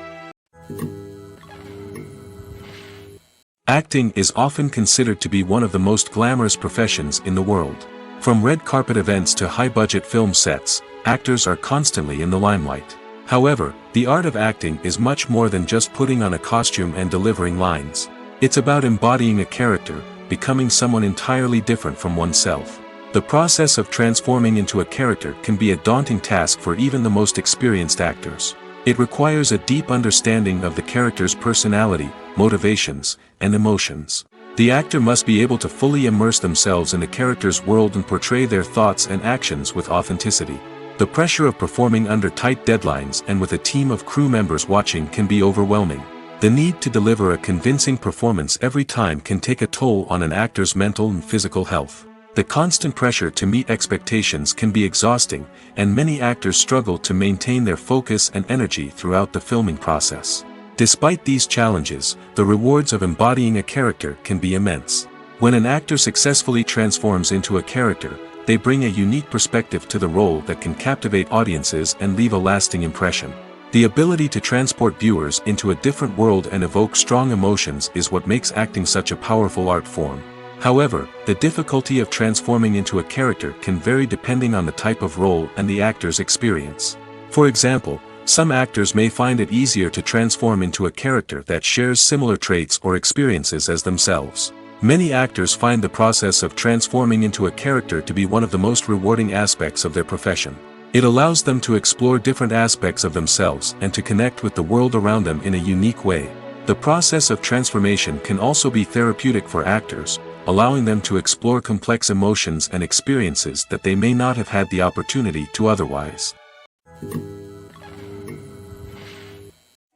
Acting is often considered to be one of the most glamorous professions in the world. From red carpet events to high-budget film sets, actors are constantly in the limelight. However, the art of acting is much more than just putting on a costume and delivering lines. It's about embodying a character, becoming someone entirely different from oneself. The process of transforming into a character can be a daunting task for even the most experienced actors. It requires a deep understanding of the character's personality, motivations, and emotions. The actor must be able to fully immerse themselves in the character's world and portray their thoughts and actions with authenticity. The pressure of performing under tight deadlines and with a team of crew members watching can be overwhelming. The need to deliver a convincing performance every time can take a toll on an actor's mental and physical health. The constant pressure to meet expectations can be exhausting, and many actors struggle to maintain their focus and energy throughout the filming process. Despite these challenges, the rewards of embodying a character can be immense. When an actor successfully transforms into a character, they bring a unique perspective to the role that can captivate audiences and leave a lasting impression. The ability to transport viewers into a different world and evoke strong emotions is what makes acting such a powerful art form. However, the difficulty of transforming into a character can vary depending on the type of role and the actor's experience. For example, some actors may find it easier to transform into a character that shares similar traits or experiences as themselves. Many actors find the process of transforming into a character to be one of the most rewarding aspects of their profession. It allows them to explore different aspects of themselves and to connect with the world around them in a unique way. The process of transformation can also be therapeutic for actors, allowing them to explore complex emotions and experiences that they may not have had the opportunity to otherwise.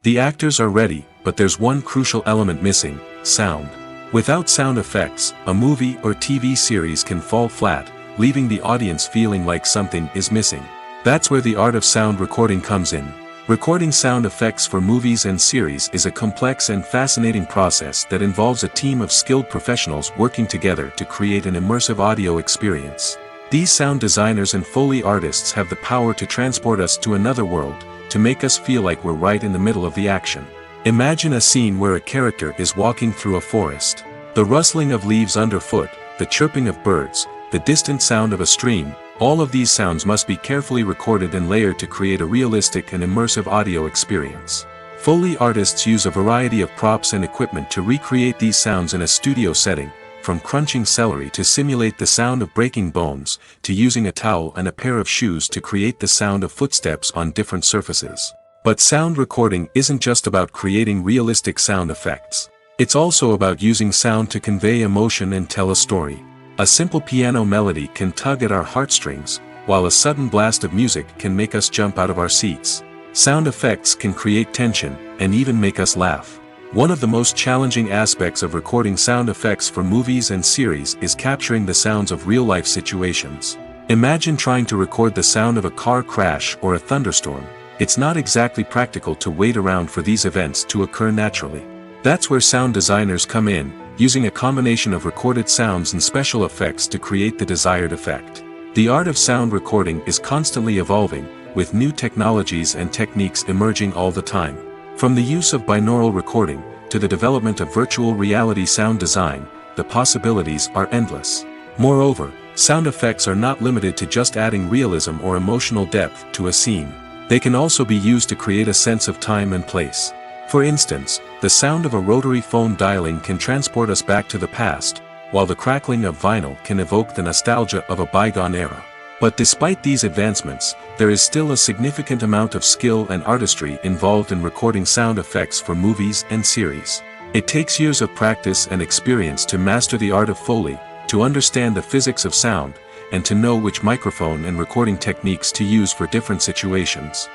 The actors are ready, but there's one crucial element missing: sound. Without sound effects, a movie or TV series can fall flat, leaving the audience feeling like something is missing. That's where the art of sound recording comes in. Recording sound effects for movies and series is a complex and fascinating process that involves a team of skilled professionals working together to create an immersive audio experience. These sound designers and Foley artists have the power to transport us to another world, to make us feel like we're right in the middle of the action. Imagine a scene where a character is walking through a forest. The rustling of leaves underfoot, the chirping of birds, the distant sound of a stream, all of these sounds must be carefully recorded and layered to create a realistic and immersive audio experience. Foley artists use a variety of props and equipment to recreate these sounds in a studio setting, from crunching celery to simulate the sound of breaking bones, to using a towel and a pair of shoes to create the sound of footsteps on different surfaces. But sound recording isn't just about creating realistic sound effects. It's also about using sound to convey emotion and tell a story. A simple piano melody can tug at our heartstrings, while a sudden blast of music can make us jump out of our seats. Sound effects can create tension, and even make us laugh. One of the most challenging aspects of recording sound effects for movies and series is capturing the sounds of real-life situations. Imagine trying to record the sound of a car crash or a thunderstorm. It's not exactly practical to wait around for these events to occur naturally. That's where sound designers come in, using a combination of recorded sounds and special effects to create the desired effect. The art of sound recording is constantly evolving, with new technologies and techniques emerging all the time. From the use of binaural recording, to the development of virtual reality sound design, the possibilities are endless. Moreover, sound effects are not limited to just adding realism or emotional depth to a scene. They can also be used to create a sense of time and place. For instance, the sound of a rotary phone dialing can transport us back to the past, while the crackling of vinyl can evoke the nostalgia of a bygone era. But despite these advancements, there is still a significant amount of skill and artistry involved in recording sound effects for movies and series. It takes years of practice and experience to master the art of Foley, to understand the physics of sound, and to know which microphone and recording techniques to use for different situations.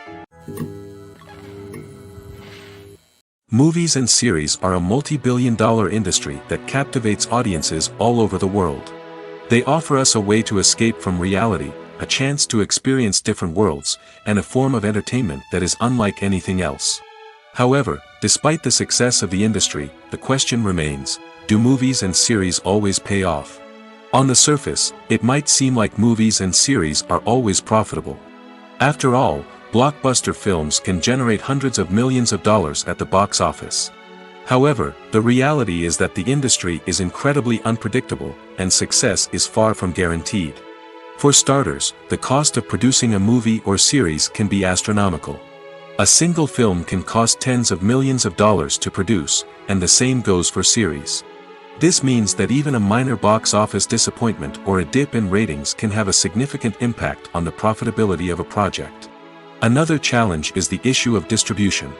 Movies and series are a multi-billion-dollar industry that captivates audiences all over the world. They offer us a way to escape from reality, a chance to experience different worlds, and a form of entertainment that is unlike anything else. However, despite the success of the industry, the question remains: do movies and series always pay off? On the surface, it might seem like movies and series are always profitable. After all, blockbuster films can generate hundreds of millions of dollars at the box office. However, the reality is that the industry is incredibly unpredictable, and success is far from guaranteed. For starters, the cost of producing a movie or series can be astronomical. A single film can cost tens of millions of dollars to produce, and the same goes for series. This means that even a minor box office disappointment or a dip in ratings can have a significant impact on the profitability of a project. Another challenge is the issue of distribution.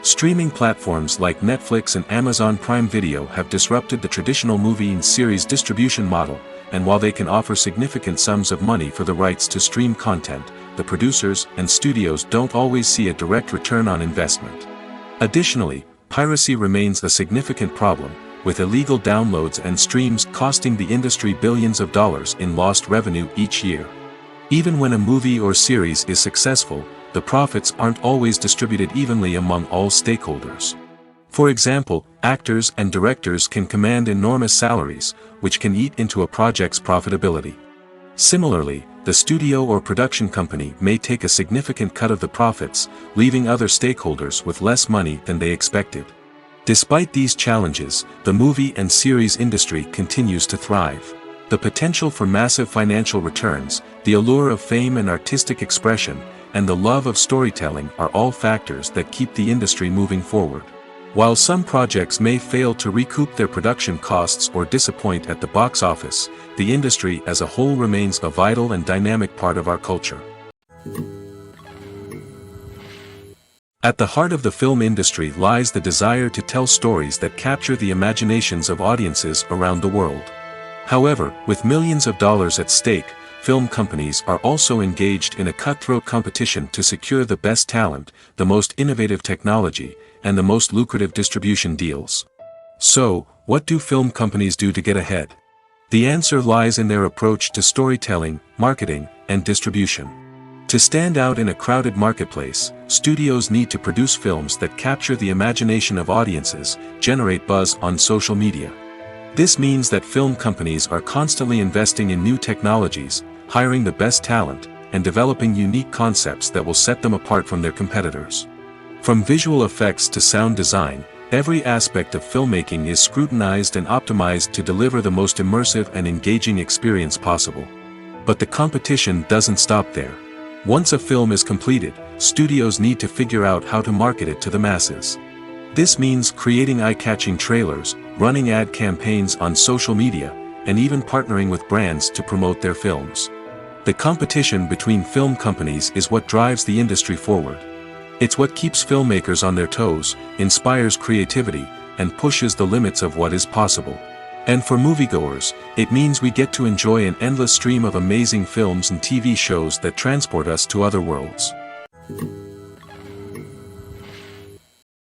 Streaming platforms like Netflix and Amazon Prime Video have disrupted the traditional movie and series distribution model, and while they can offer significant sums of money for the rights to stream content, the producers and studios don't always see a direct return on investment. Additionally, piracy remains a significant problem, with illegal downloads and streams costing the industry billions of dollars in lost revenue each year. Even when a movie or series is successful, the profits aren't always distributed evenly among all stakeholders. For example, actors and directors can command enormous salaries, which can eat into a project's profitability. Similarly, the studio or production company may take a significant cut of the profits, leaving other stakeholders with less money than they expected. Despite these challenges, the movie and series industry continues to thrive. The potential for massive financial returns, the allure of fame and artistic expression, and the love of storytelling are all factors that keep the industry moving forward. While some projects may fail to recoup their production costs or disappoint at the box office, the industry as a whole remains a vital and dynamic part of our culture. At the heart of the film industry lies the desire to tell stories that capture the imaginations of audiences around the world. However, with millions of dollars at stake, film companies are also engaged in a cutthroat competition to secure the best talent, the most innovative technology, and the most lucrative distribution deals. So, what do film companies do to get ahead? The answer lies in their approach to storytelling, marketing, and distribution. To stand out in a crowded marketplace, studios need to produce films that capture the imagination of audiences, generate buzz on social media. This means that film companies are constantly investing in new technologies, hiring the best talent, and developing unique concepts that will set them apart from their competitors. From visual effects to sound design, every aspect of filmmaking is scrutinized and optimized to deliver the most immersive and engaging experience possible. But the competition doesn't stop there. Once a film is completed, studios need to figure out how to market it to the masses. This means creating eye-catching trailers, running ad campaigns on social media, and even partnering with brands to promote their films. The competition between film companies is what drives the industry forward. It's what keeps filmmakers on their toes, inspires creativity, and pushes the limits of what is possible. And for moviegoers, it means we get to enjoy an endless stream of amazing films and TV shows that transport us to other worlds.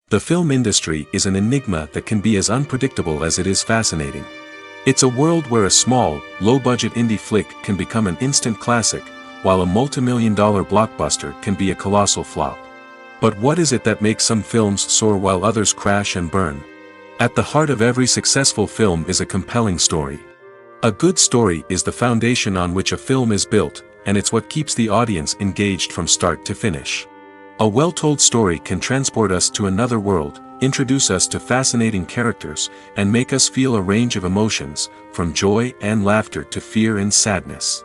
The film industry is an enigma that can be as unpredictable as it is fascinating. It's a world where a small, low-budget indie flick can become an instant classic, while a multi-million-dollar blockbuster can be a colossal flop. But what is it that makes some films soar while others crash and burn? At the heart of every successful film is a compelling story. A good story is the foundation on which a film is built, and it's what keeps the audience engaged from start to finish. A well-told story can transport us to another world, introduce us to fascinating characters, and make us feel a range of emotions, from joy and laughter to fear and sadness.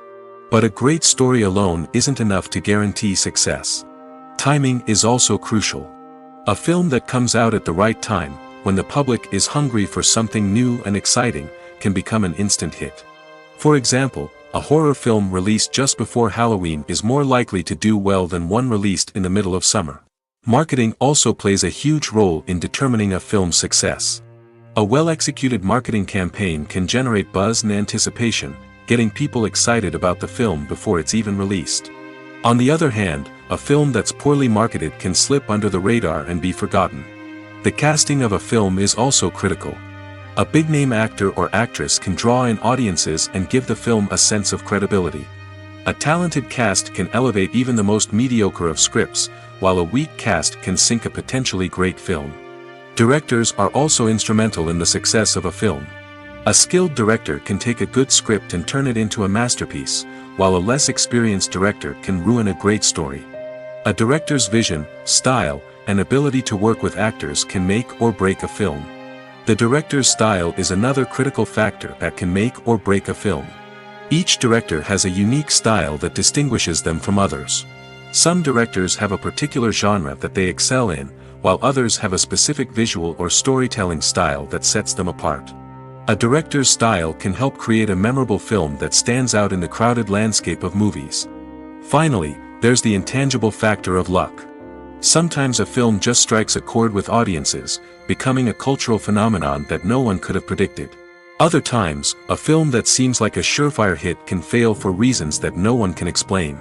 But a great story alone isn't enough to guarantee success. Timing is also crucial. A film that comes out at the right time, when the public is hungry for something new and exciting, can become an instant hit. For example, a horror film released just before Halloween is more likely to do well than one released in the middle of summer. Marketing also plays a huge role in determining a film's success. A well-executed marketing campaign can generate buzz and anticipation, getting people excited about the film before it's even released. On the other hand, a film that's poorly marketed can slip under the radar and be forgotten. The casting of a film is also critical. A big-name actor or actress can draw in audiences and give the film a sense of credibility. A talented cast can elevate even the most mediocre of scripts, while a weak cast can sink a potentially great film. Directors are also instrumental in the success of a film. A skilled director can take a good script and turn it into a masterpiece, while a less experienced director can ruin a great story. A director's vision, style, and ability to work with actors can make or break a film. The director's style is another critical factor that can make or break a film. Each director has a unique style that distinguishes them from others. Some directors have a particular genre that they excel in, while others have a specific visual or storytelling style that sets them apart. A director's style can help create a memorable film that stands out in the crowded landscape of movies. Finally, there's the intangible factor of luck. Sometimes a film just strikes a chord with audiences, becoming a cultural phenomenon that no one could have predicted. Other times, a film that seems like a surefire hit can fail for reasons that no one can explain.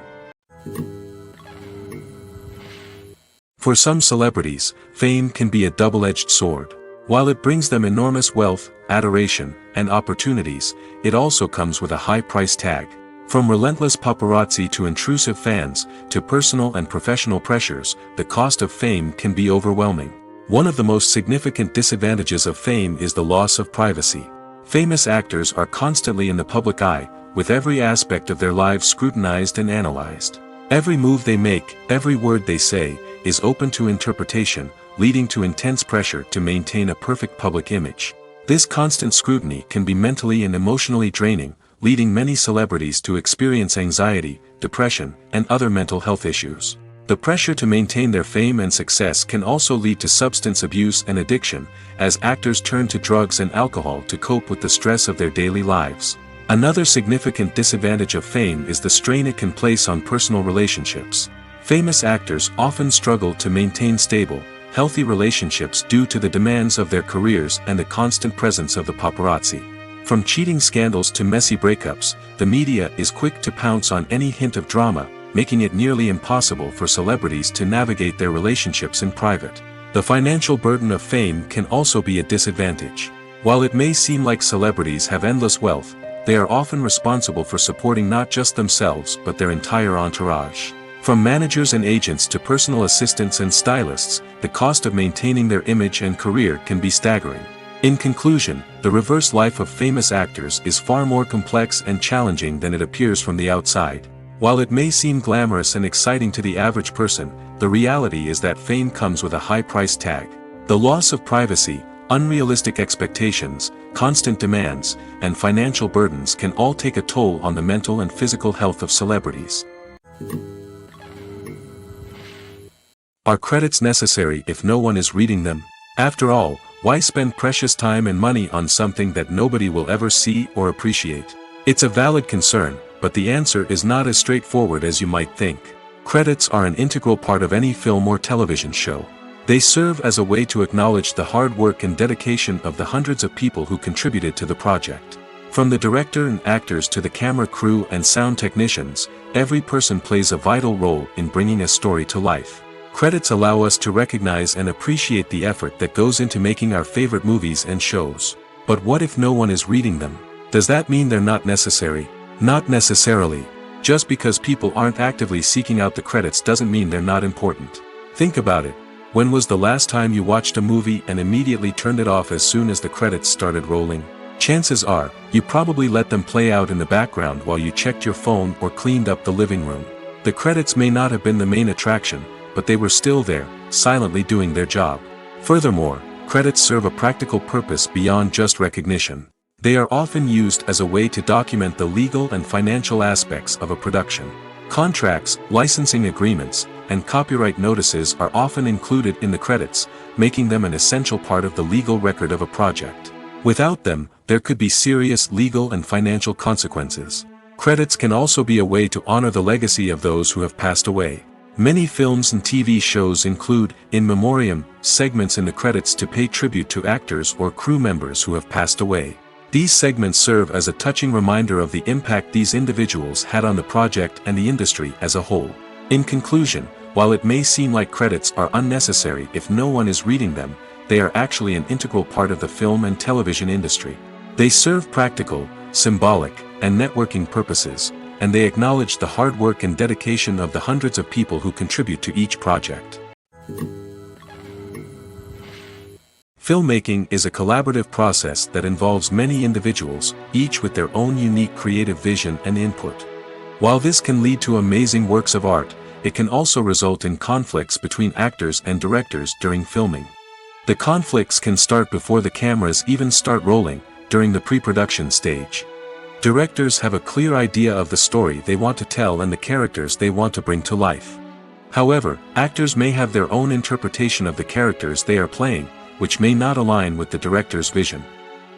For some celebrities, fame can be a double-edged sword. While it brings them enormous wealth, adoration, and opportunities, it also comes with a high price tag. From relentless paparazzi to intrusive fans, to personal and professional pressures, the cost of fame can be overwhelming. One of the most significant disadvantages of fame is the loss of privacy. Famous actors are constantly in the public eye, with every aspect of their lives scrutinized and analyzed. Every move they make, every word they say, is open to interpretation, leading to intense pressure to maintain a perfect public image. This constant scrutiny can be mentally and emotionally draining, leading many celebrities to experience anxiety, depression, and other mental health issues. The pressure to maintain their fame and success can also lead to substance abuse and addiction, as actors turn to drugs and alcohol to cope with the stress of their daily lives. Another significant disadvantage of fame is the strain it can place on personal relationships. Famous actors often struggle to maintain stable, healthy relationships due to the demands of their careers and the constant presence of the paparazzi. From cheating scandals to messy breakups, the media is quick to pounce on any hint of drama, making it nearly impossible for celebrities to navigate their relationships in private. The financial burden of fame can also be a disadvantage. While it may seem like celebrities have endless wealth, they are often responsible for supporting not just themselves but their entire entourage. From managers and agents to personal assistants and stylists, the cost of maintaining their image and career can be staggering. In conclusion, the reverse life of famous actors is far more complex and challenging than it appears from the outside. While it may seem glamorous and exciting to the average person, the reality is that fame comes with a high price tag. The loss of privacy, unrealistic expectations, constant demands, and financial burdens can all take a toll on the mental and physical health of celebrities. Are credits necessary if no one is reading them? After all, why spend precious time and money on something that nobody will ever see or appreciate? It's a valid concern, but the answer is not as straightforward as you might think. Credits are an integral part of any film or television show. They serve as a way to acknowledge the hard work and dedication of the hundreds of people who contributed to the project. From the director and actors to the camera crew and sound technicians, every person plays a vital role in bringing a story to life. Credits allow us to recognize and appreciate the effort that goes into making our favorite movies and shows. But what if no one is reading them? Does that mean they're not necessary? Not necessarily. Just because people aren't actively seeking out the credits doesn't mean they're not important. Think about it. When was the last time you watched a movie and immediately turned it off as soon as the credits started rolling? Chances are, you probably let them play out in the background while you checked your phone or cleaned up the living room. The credits may not have been the main attraction, but they were still there, silently doing their job. Furthermore, credits serve a practical purpose beyond just recognition. They are often used as a way to document the legal and financial aspects of a production. Contracts, licensing agreements, and copyright notices are often included in the credits, making them an essential part of the legal record of a project. Without them, there could be serious legal and financial consequences. Credits can also be a way to honor the legacy of those who have passed away. Many films and TV shows include, in memoriam, segments in the credits to pay tribute to actors or crew members who have passed away. These segments serve as a touching reminder of the impact these individuals had on the project and the industry as a whole. In conclusion, while it may seem like credits are unnecessary if no one is reading them, they are actually an integral part of the film and television industry. They serve practical, symbolic, and networking purposes, and they acknowledge the hard work and dedication of the hundreds of people who contribute to each project. Filmmaking is a collaborative process that involves many individuals, each with their own unique creative vision and input. While this can lead to amazing works of art, it can also result in conflicts between actors and directors during filming. The conflicts can start before the cameras even start rolling, during the pre-production stage. Directors have a clear idea of the story they want to tell and the characters they want to bring to life. However, actors may have their own interpretation of the characters they are playing, which may not align with the director's vision.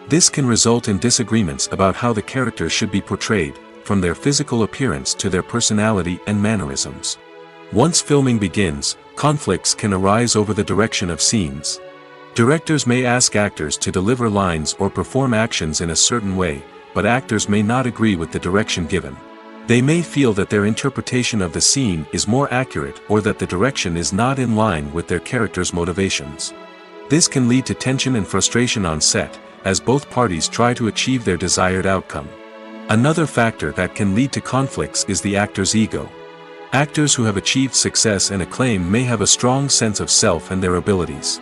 This can result in disagreements about how the characters should be portrayed, from their physical appearance to their personality and mannerisms. Once filming begins, conflicts can arise over the direction of scenes. Directors may ask actors to deliver lines or perform actions in a certain way, but actors may not agree with the direction given. They may feel that their interpretation of the scene is more accurate or that the direction is not in line with their character's motivations. This can lead to tension and frustration on set, as both parties try to achieve their desired outcome. Another factor that can lead to conflicts is the actor's ego. Actors who have achieved success and acclaim may have a strong sense of self and their abilities.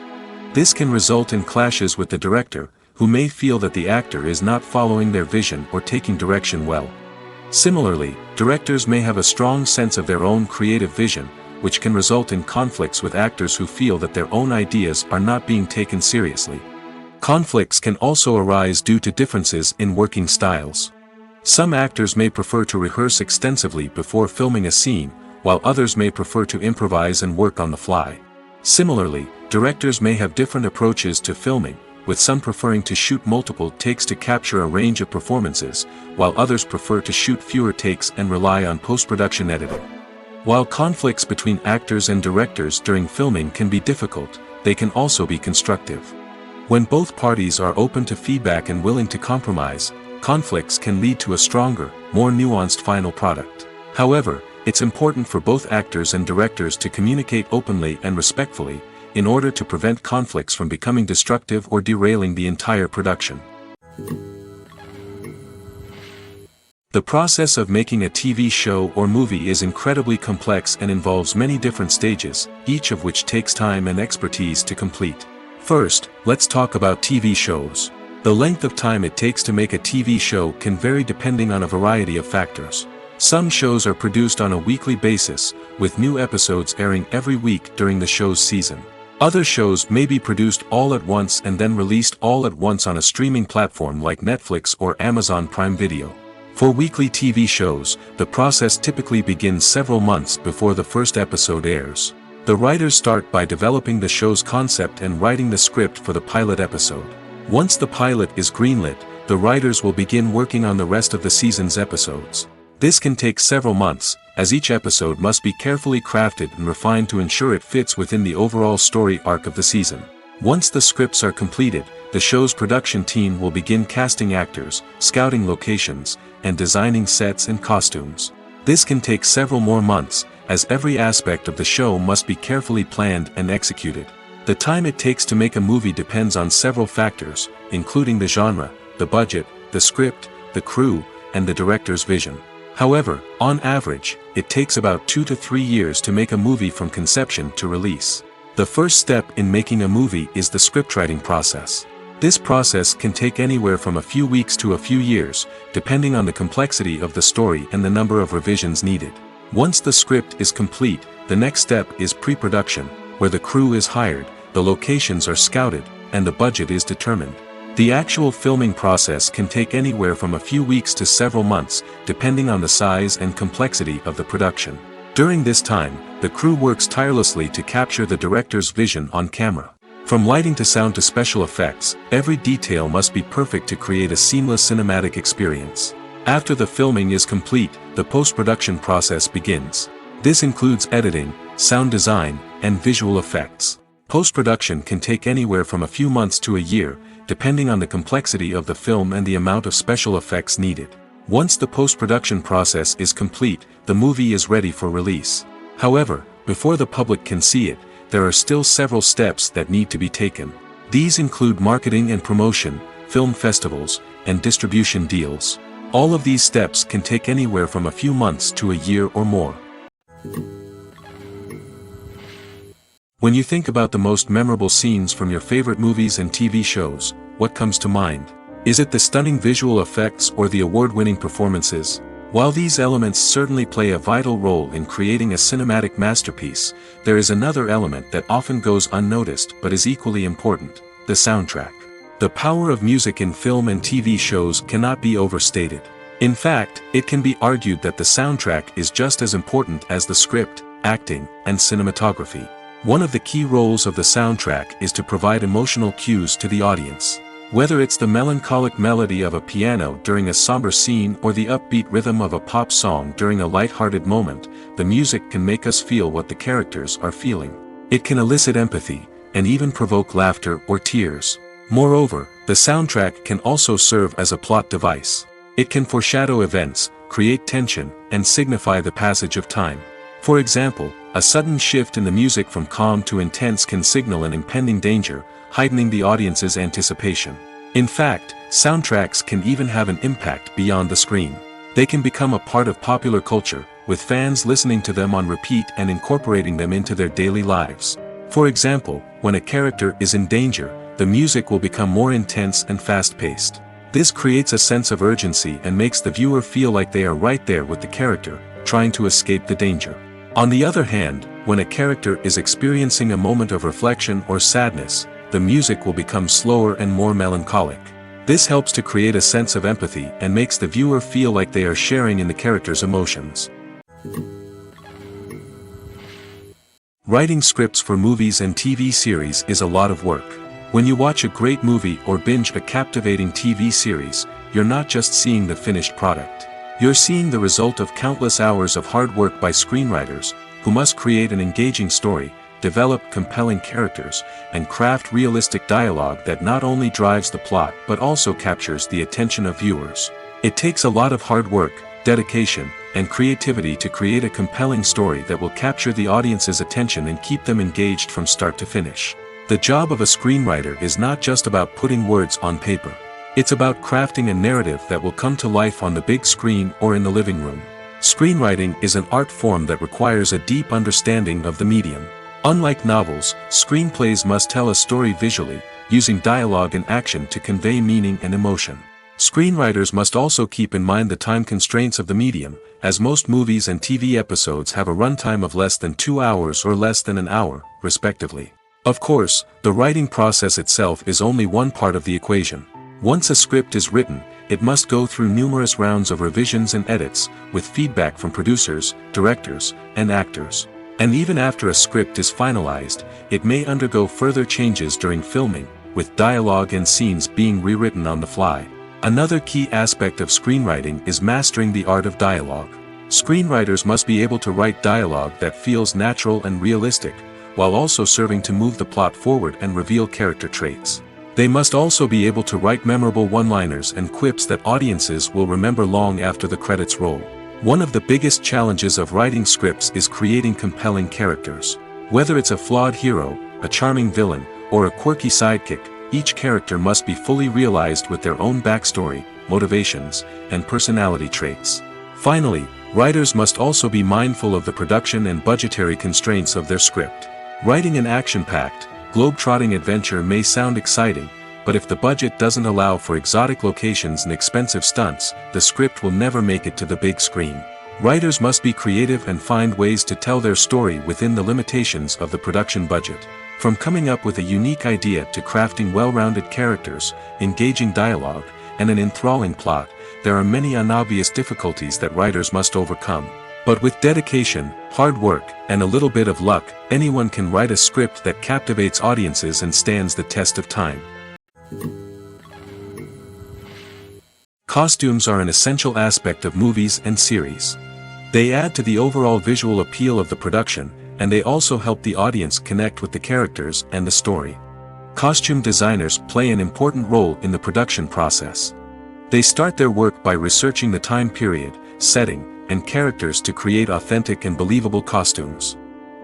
This can result in clashes with the director, who may feel that the actor is not following their vision or taking direction well. Similarly, directors may have a strong sense of their own creative vision, which can result in conflicts with actors who feel that their own ideas are not being taken seriously. Conflicts can also arise due to differences in working styles. Some actors may prefer to rehearse extensively before filming a scene, while others may prefer to improvise and work on the fly. Similarly, directors may have different approaches to filming, with some preferring to shoot multiple takes to capture a range of performances, while others prefer to shoot fewer takes and rely on post-production editing. While conflicts between actors and directors during filming can be difficult, they can also be constructive. When both parties are open to feedback and willing to compromise, conflicts can lead to a stronger, more nuanced final product. However, it's important for both actors and directors to communicate openly and respectfully, in order to prevent conflicts from becoming destructive or derailing the entire production. The process of making a TV show or movie is incredibly complex and involves many different stages, each of which takes time and expertise to complete. First, let's talk about TV shows. The length of time it takes to make a TV show can vary depending on a variety of factors. Some shows are produced on a weekly basis, with new episodes airing every week during the show's season. Other shows may be produced all at once and then released all at once on a streaming platform like Netflix or Amazon Prime Video. For weekly TV shows, the process typically begins several months before the first episode airs. The writers start by developing the show's concept and writing the script for the pilot episode. Once the pilot is greenlit, the writers will begin working on the rest of the season's episodes. This can take several months, as each episode must be carefully crafted and refined to ensure it fits within the overall story arc of the season. Once the scripts are completed, the show's production team will begin casting actors, scouting locations, and designing sets and costumes. This can take several more months, as every aspect of the show must be carefully planned and executed. The time it takes to make a movie depends on several factors, including the genre, the budget, the script, the crew, and the director's vision. However, on average, it takes about 2 to 3 years to make a movie from conception to release. The first step in making a movie is the scriptwriting process. This process can take anywhere from a few weeks to a few years, depending on the complexity of the story and the number of revisions needed. Once the script is complete, the next step is pre-production, where the crew is hired, the locations are scouted, and the budget is determined. The actual filming process can take anywhere from a few weeks to several months, depending on the size and complexity of the production. During this time, the crew works tirelessly to capture the director's vision on camera. From lighting to sound to special effects, every detail must be perfect to create a seamless cinematic experience. After the filming is complete, the post-production process begins. This includes editing, sound design, and visual effects. Post-production can take anywhere from a few months to a year, depending on the complexity of the film and the amount of special effects needed. Once the post-production process is complete, the movie is ready for release. However, before the public can see it, there are still several steps that need to be taken. These include marketing and promotion, film festivals, and distribution deals. All of these steps can take anywhere from a few months to a year or more. When you think about the most memorable scenes from your favorite movies and TV shows, what comes to mind? Is it the stunning visual effects or the award-winning performances? While these elements certainly play a vital role in creating a cinematic masterpiece, there is another element that often goes unnoticed but is equally important: the soundtrack. The power of music in film and TV shows cannot be overstated. In fact, it can be argued that the soundtrack is just as important as the script, acting, and cinematography. One of the key roles of the soundtrack is to provide emotional cues to the audience. Whether it's the melancholic melody of a piano during a somber scene or the upbeat rhythm of a pop song during a light-hearted moment, the music can make us feel what the characters are feeling. It can elicit empathy, and even provoke laughter or tears. Moreover, the soundtrack can also serve as a plot device. It can foreshadow events, create tension, and signify the passage of time. For example, a sudden shift in the music from calm to intense can signal an impending danger, heightening the audience's anticipation. In fact, soundtracks can even have an impact beyond the screen. They can become a part of popular culture, with fans listening to them on repeat and incorporating them into their daily lives. For example, when a character is in danger, the music will become more intense and fast-paced. This creates a sense of urgency and makes the viewer feel like they are right there with the character, trying to escape the danger. On the other hand, when a character is experiencing a moment of reflection or sadness, the music will become slower and more melancholic. This helps to create a sense of empathy and makes the viewer feel like they are sharing in the character's emotions. Writing scripts for movies and TV series is a lot of work. When you watch a great movie or binge a captivating TV series, you're not just seeing the finished product. You're seeing the result of countless hours of hard work by screenwriters, who must create an engaging story, develop compelling characters, and craft realistic dialogue that not only drives the plot but also captures the attention of viewers. It takes a lot of hard work, dedication, and creativity to create a compelling story that will capture the audience's attention and keep them engaged from start to finish. The job of a screenwriter is not just about putting words on paper. It's about crafting a narrative that will come to life on the big screen or in the living room. Screenwriting is an art form that requires a deep understanding of the medium. Unlike novels, screenplays must tell a story visually, using dialogue and action to convey meaning and emotion. Screenwriters must also keep in mind the time constraints of the medium, as most movies and TV episodes have a runtime of less than 2 hours or less than an hour, respectively. Of course, the writing process itself is only one part of the equation. Once a script is written, it must go through numerous rounds of revisions and edits, with feedback from producers, directors, and actors. And even after a script is finalized, it may undergo further changes during filming, with dialogue and scenes being rewritten on the fly. Another key aspect of screenwriting is mastering the art of dialogue. Screenwriters must be able to write dialogue that feels natural and realistic, while also serving to move the plot forward and reveal character traits. They must also be able to write memorable one-liners and quips that audiences will remember long after the credits roll. One of the biggest challenges of writing scripts is creating compelling characters. Whether it's a flawed hero, a charming villain, or a quirky sidekick, each character must be fully realized with their own backstory, motivations, and personality traits. Finally, writers must also be mindful of the production and budgetary constraints of their script. Writing an action-packed, globe-trotting adventure may sound exciting, but if the budget doesn't allow for exotic locations and expensive stunts, the script will never make it to the big screen. Writers must be creative and find ways to tell their story within the limitations of the production budget. From coming up with a unique idea to crafting well-rounded characters, engaging dialogue, and an enthralling plot, there are many unobvious difficulties that writers must overcome. But with dedication, hard work, and a little bit of luck, anyone can write a script that captivates audiences and stands the test of time. Costumes are an essential aspect of movies and series. They add to the overall visual appeal of the production, and they also help the audience connect with the characters and the story. Costume designers play an important role in the production process. They start their work by researching the time period, setting, and characters to create authentic and believable costumes.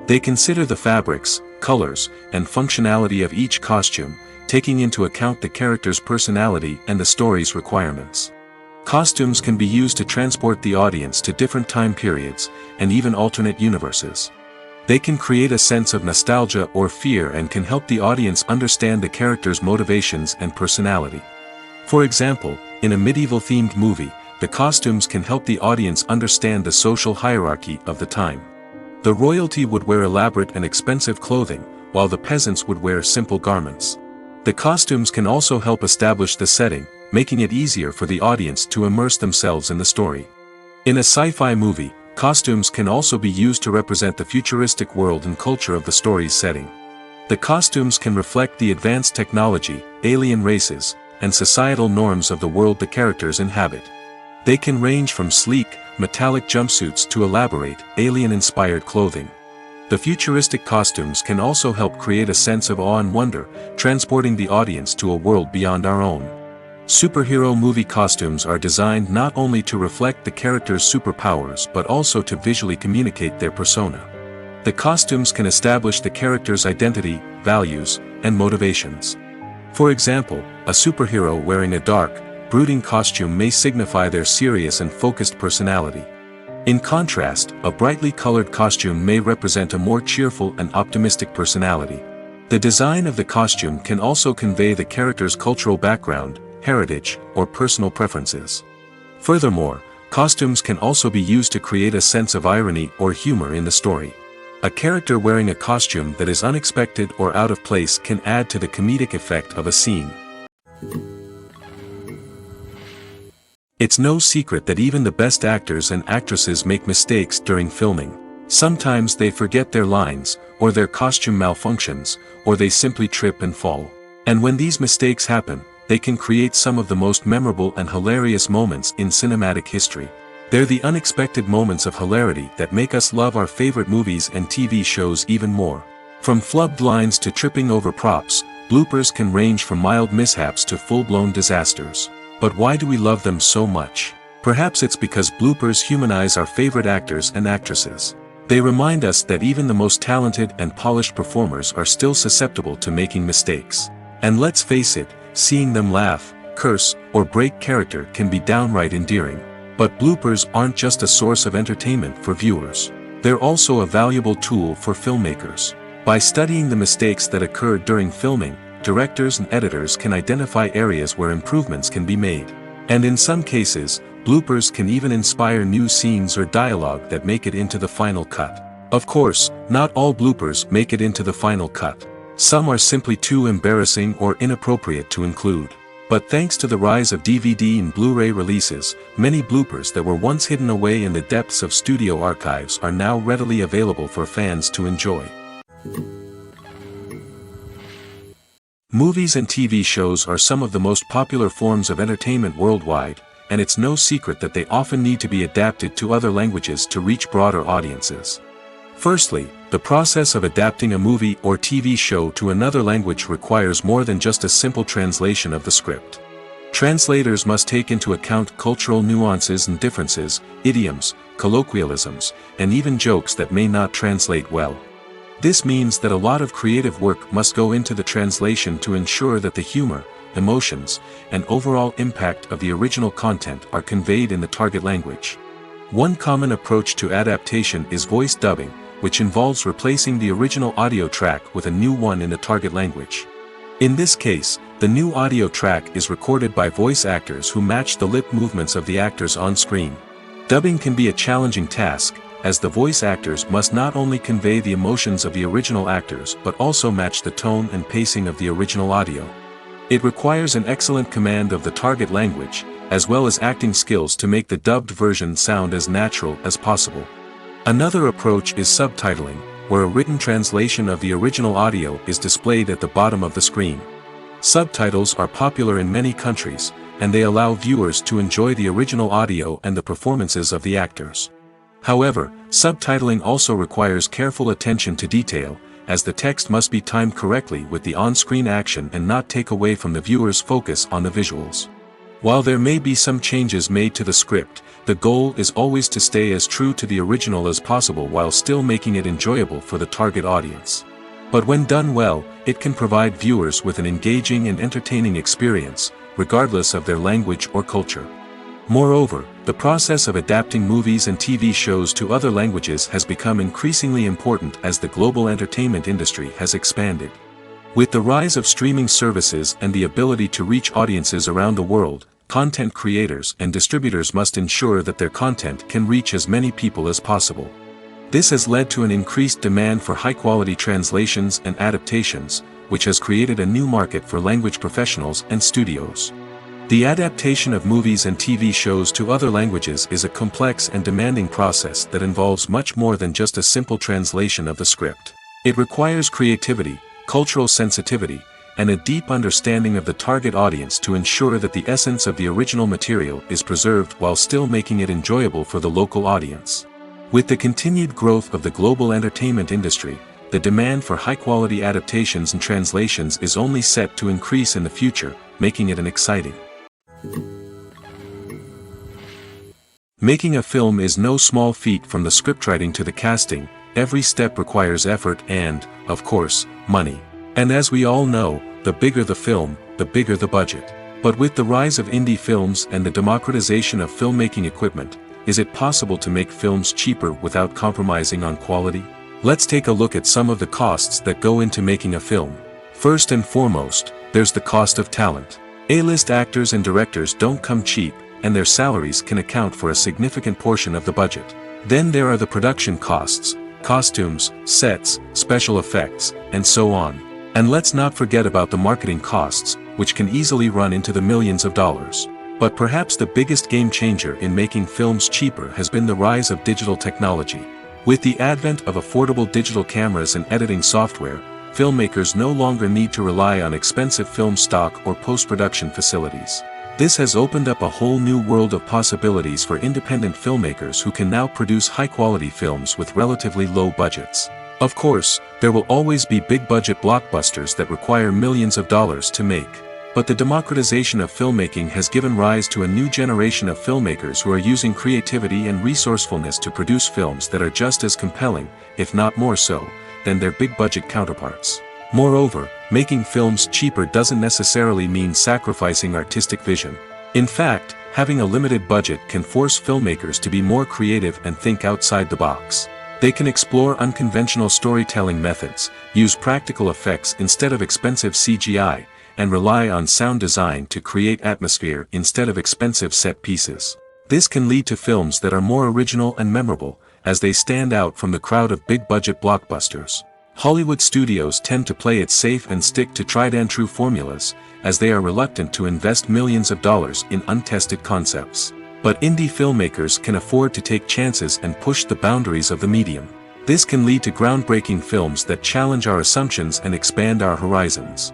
They consider the fabrics, colors, and functionality of each costume, taking into account the character's personality and the story's requirements. Costumes can be used to transport the audience to different time periods, and even alternate universes. They can create a sense of nostalgia or fear and can help the audience understand the character's motivations and personality. For example, in a medieval-themed movie, the costumes can help the audience understand the social hierarchy of the time. The royalty would wear elaborate and expensive clothing, while the peasants would wear simple garments. The costumes can also help establish the setting, making it easier for the audience to immerse themselves in the story. In a sci-fi movie, costumes can also be used to represent the futuristic world and culture of the story's setting. The costumes can reflect the advanced technology, alien races, and societal norms of the world the characters inhabit. They can range from sleek, metallic jumpsuits to elaborate, alien-inspired clothing. The futuristic costumes can also help create a sense of awe and wonder, transporting the audience to a world beyond our own. Superhero movie costumes are designed not only to reflect the character's superpowers but also to visually communicate their persona. The costumes can establish the character's identity, values, and motivations. For example, a superhero wearing a dark, brooding costume may signify their serious and focused personality. In contrast, a brightly colored costume may represent a more cheerful and optimistic personality. The design of the costume can also convey the character's cultural background, heritage, or personal preferences. Furthermore, costumes can also be used to create a sense of irony or humor in the story. A character wearing a costume that is unexpected or out of place can add to the comedic effect of a scene. It's no secret that even the best actors and actresses make mistakes during filming. Sometimes they forget their lines, or their costume malfunctions, or they simply trip and fall. And when these mistakes happen, they can create some of the most memorable and hilarious moments in cinematic history. They're the unexpected moments of hilarity that make us love our favorite movies and TV shows even more. From flubbed lines to tripping over props, bloopers can range from mild mishaps to full-blown disasters. But why do we love them so much? Perhaps it's because bloopers humanize our favorite actors and actresses. They remind us that even the most talented and polished performers are still susceptible to making mistakes. And let's face it, seeing them laugh, curse, or break character can be downright endearing. But bloopers aren't just a source of entertainment for viewers. They're also a valuable tool for filmmakers. By studying the mistakes that occurred during filming, directors and editors can identify areas where improvements can be made. And in some cases, bloopers can even inspire new scenes or dialogue that make it into the final cut. Of course, not all bloopers make it into the final cut. Some are simply too embarrassing or inappropriate to include. But thanks to the rise of DVD and Blu-ray releases, many bloopers that were once hidden away in the depths of studio archives are now readily available for fans to enjoy. Movies and TV shows are some of the most popular forms of entertainment worldwide, and it's no secret that they often need to be adapted to other languages to reach broader audiences. Firstly, the process of adapting a movie or TV show to another language requires more than just a simple translation of the script. Translators must take into account cultural nuances and differences, idioms, colloquialisms, and even jokes that may not translate well. This means that a lot of creative work must go into the translation to ensure that the humor, emotions, and overall impact of the original content are conveyed in the target language. One common approach to adaptation is voice dubbing, which involves replacing the original audio track with a new one in the target language. In this case, the new audio track is recorded by voice actors who match the lip movements of the actors on screen. Dubbing can be a challenging task, as the voice actors must not only convey the emotions of the original actors but also match the tone and pacing of the original audio. It requires an excellent command of the target language, as well as acting skills to make the dubbed version sound as natural as possible. Another approach is subtitling, where a written translation of the original audio is displayed at the bottom of the screen. Subtitles are popular in many countries, and they allow viewers to enjoy the original audio and the performances of the actors. However, subtitling also requires careful attention to detail, as the text must be timed correctly with the on-screen action and not take away from the viewer's focus on the visuals. While there may be some changes made to the script, the goal is always to stay as true to the original as possible while still making it enjoyable for the target audience. But when done well, it can provide viewers with an engaging and entertaining experience, regardless of their language or culture. Moreover, the process of adapting movies and TV shows to other languages has become increasingly important as the global entertainment industry has expanded. With the rise of streaming services and the ability to reach audiences around the world, content creators and distributors must ensure that their content can reach as many people as possible. This has led to an increased demand for high-quality translations and adaptations, which has created a new market for language professionals and studios. The adaptation of movies and TV shows to other languages is a complex and demanding process that involves much more than just a simple translation of the script. It requires creativity, cultural sensitivity, and a deep understanding of the target audience to ensure that the essence of the original material is preserved while still making it enjoyable for the local audience. With the continued growth of the global entertainment industry, the demand for high-quality adaptations and translations is only set to increase in the future, making it an exciting. Making a film is no small feat. From the scriptwriting to the casting, every step requires effort and, of course, money. And as we all know, the bigger the film, the bigger the budget. But with the rise of indie films and the democratization of filmmaking equipment, is it possible to make films cheaper without compromising on quality? Let's take a look at some of the costs that go into making a film. First and foremost, there's the cost of talent. A-list actors and directors don't come cheap, and their salaries can account for a significant portion of the budget. Then there are the production costs, costumes, sets, special effects, and so on. And let's not forget about the marketing costs, which can easily run into the millions of dollars. But perhaps the biggest game changer in making films cheaper has been the rise of digital technology. With the advent of affordable digital cameras and editing software, filmmakers no longer need to rely on expensive film stock or post-production facilities. This has opened up a whole new world of possibilities for independent filmmakers who can now produce high-quality films with relatively low budgets. Of course, there will always be big-budget blockbusters that require millions of dollars to make. But the democratization of filmmaking has given rise to a new generation of filmmakers who are using creativity and resourcefulness to produce films that are just as compelling, if not more so, than their big-budget counterparts. Moreover, making films cheaper doesn't necessarily mean sacrificing artistic vision. In fact, having a limited budget can force filmmakers to be more creative and think outside the box. They can explore unconventional storytelling methods, use practical effects instead of expensive CGI, and rely on sound design to create atmosphere instead of expensive set pieces. This can lead to films that are more original and memorable, as they stand out from the crowd of big-budget blockbusters. Hollywood studios tend to play it safe and stick to tried-and-true formulas, as they are reluctant to invest millions of dollars in untested concepts. But indie filmmakers can afford to take chances and push the boundaries of the medium. This can lead to groundbreaking films that challenge our assumptions and expand our horizons.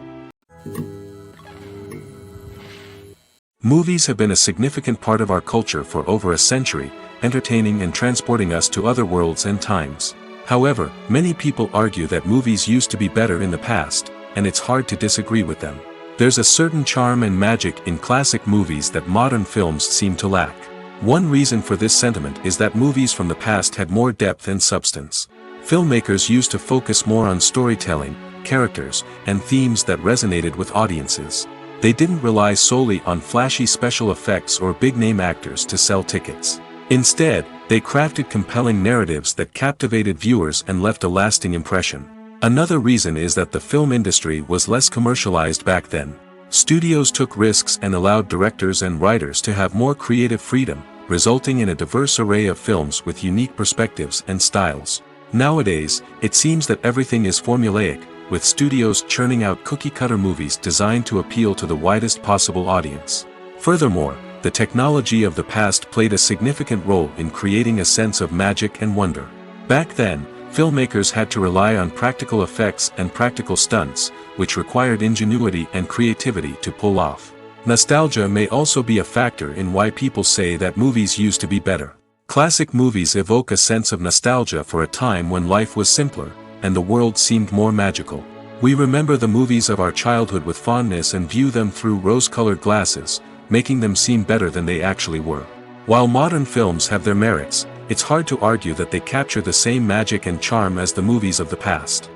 Movies have been a significant part of our culture for over a century, entertaining and transporting us to other worlds and times. However, many people argue that movies used to be better in the past, and it's hard to disagree with them. There's a certain charm and magic in classic movies that modern films seem to lack. One reason for this sentiment is that movies from the past had more depth and substance. Filmmakers used to focus more on storytelling, characters, and themes that resonated with audiences. They didn't rely solely on flashy special effects or big-name actors to sell tickets. Instead, they crafted compelling narratives that captivated viewers and left a lasting impression. Another reason is that the film industry was less commercialized back then. Studios took risks and allowed directors and writers to have more creative freedom, resulting in a diverse array of films with unique perspectives and styles. Nowadays, it seems that everything is formulaic, with studios churning out cookie-cutter movies designed to appeal to the widest possible audience. Furthermore, the technology of the past played a significant role in creating a sense of magic and wonder. Back then, filmmakers had to rely on practical effects and practical stunts, which required ingenuity and creativity to pull off. Nostalgia may also be a factor in why people say that movies used to be better. Classic movies evoke a sense of nostalgia for a time when life was simpler, and the world seemed more magical. We remember the movies of our childhood with fondness and view them through rose-colored glasses, making them seem better than they actually were. While modern films have their merits, it's hard to argue that they capture the same magic and charm as the movies of the past.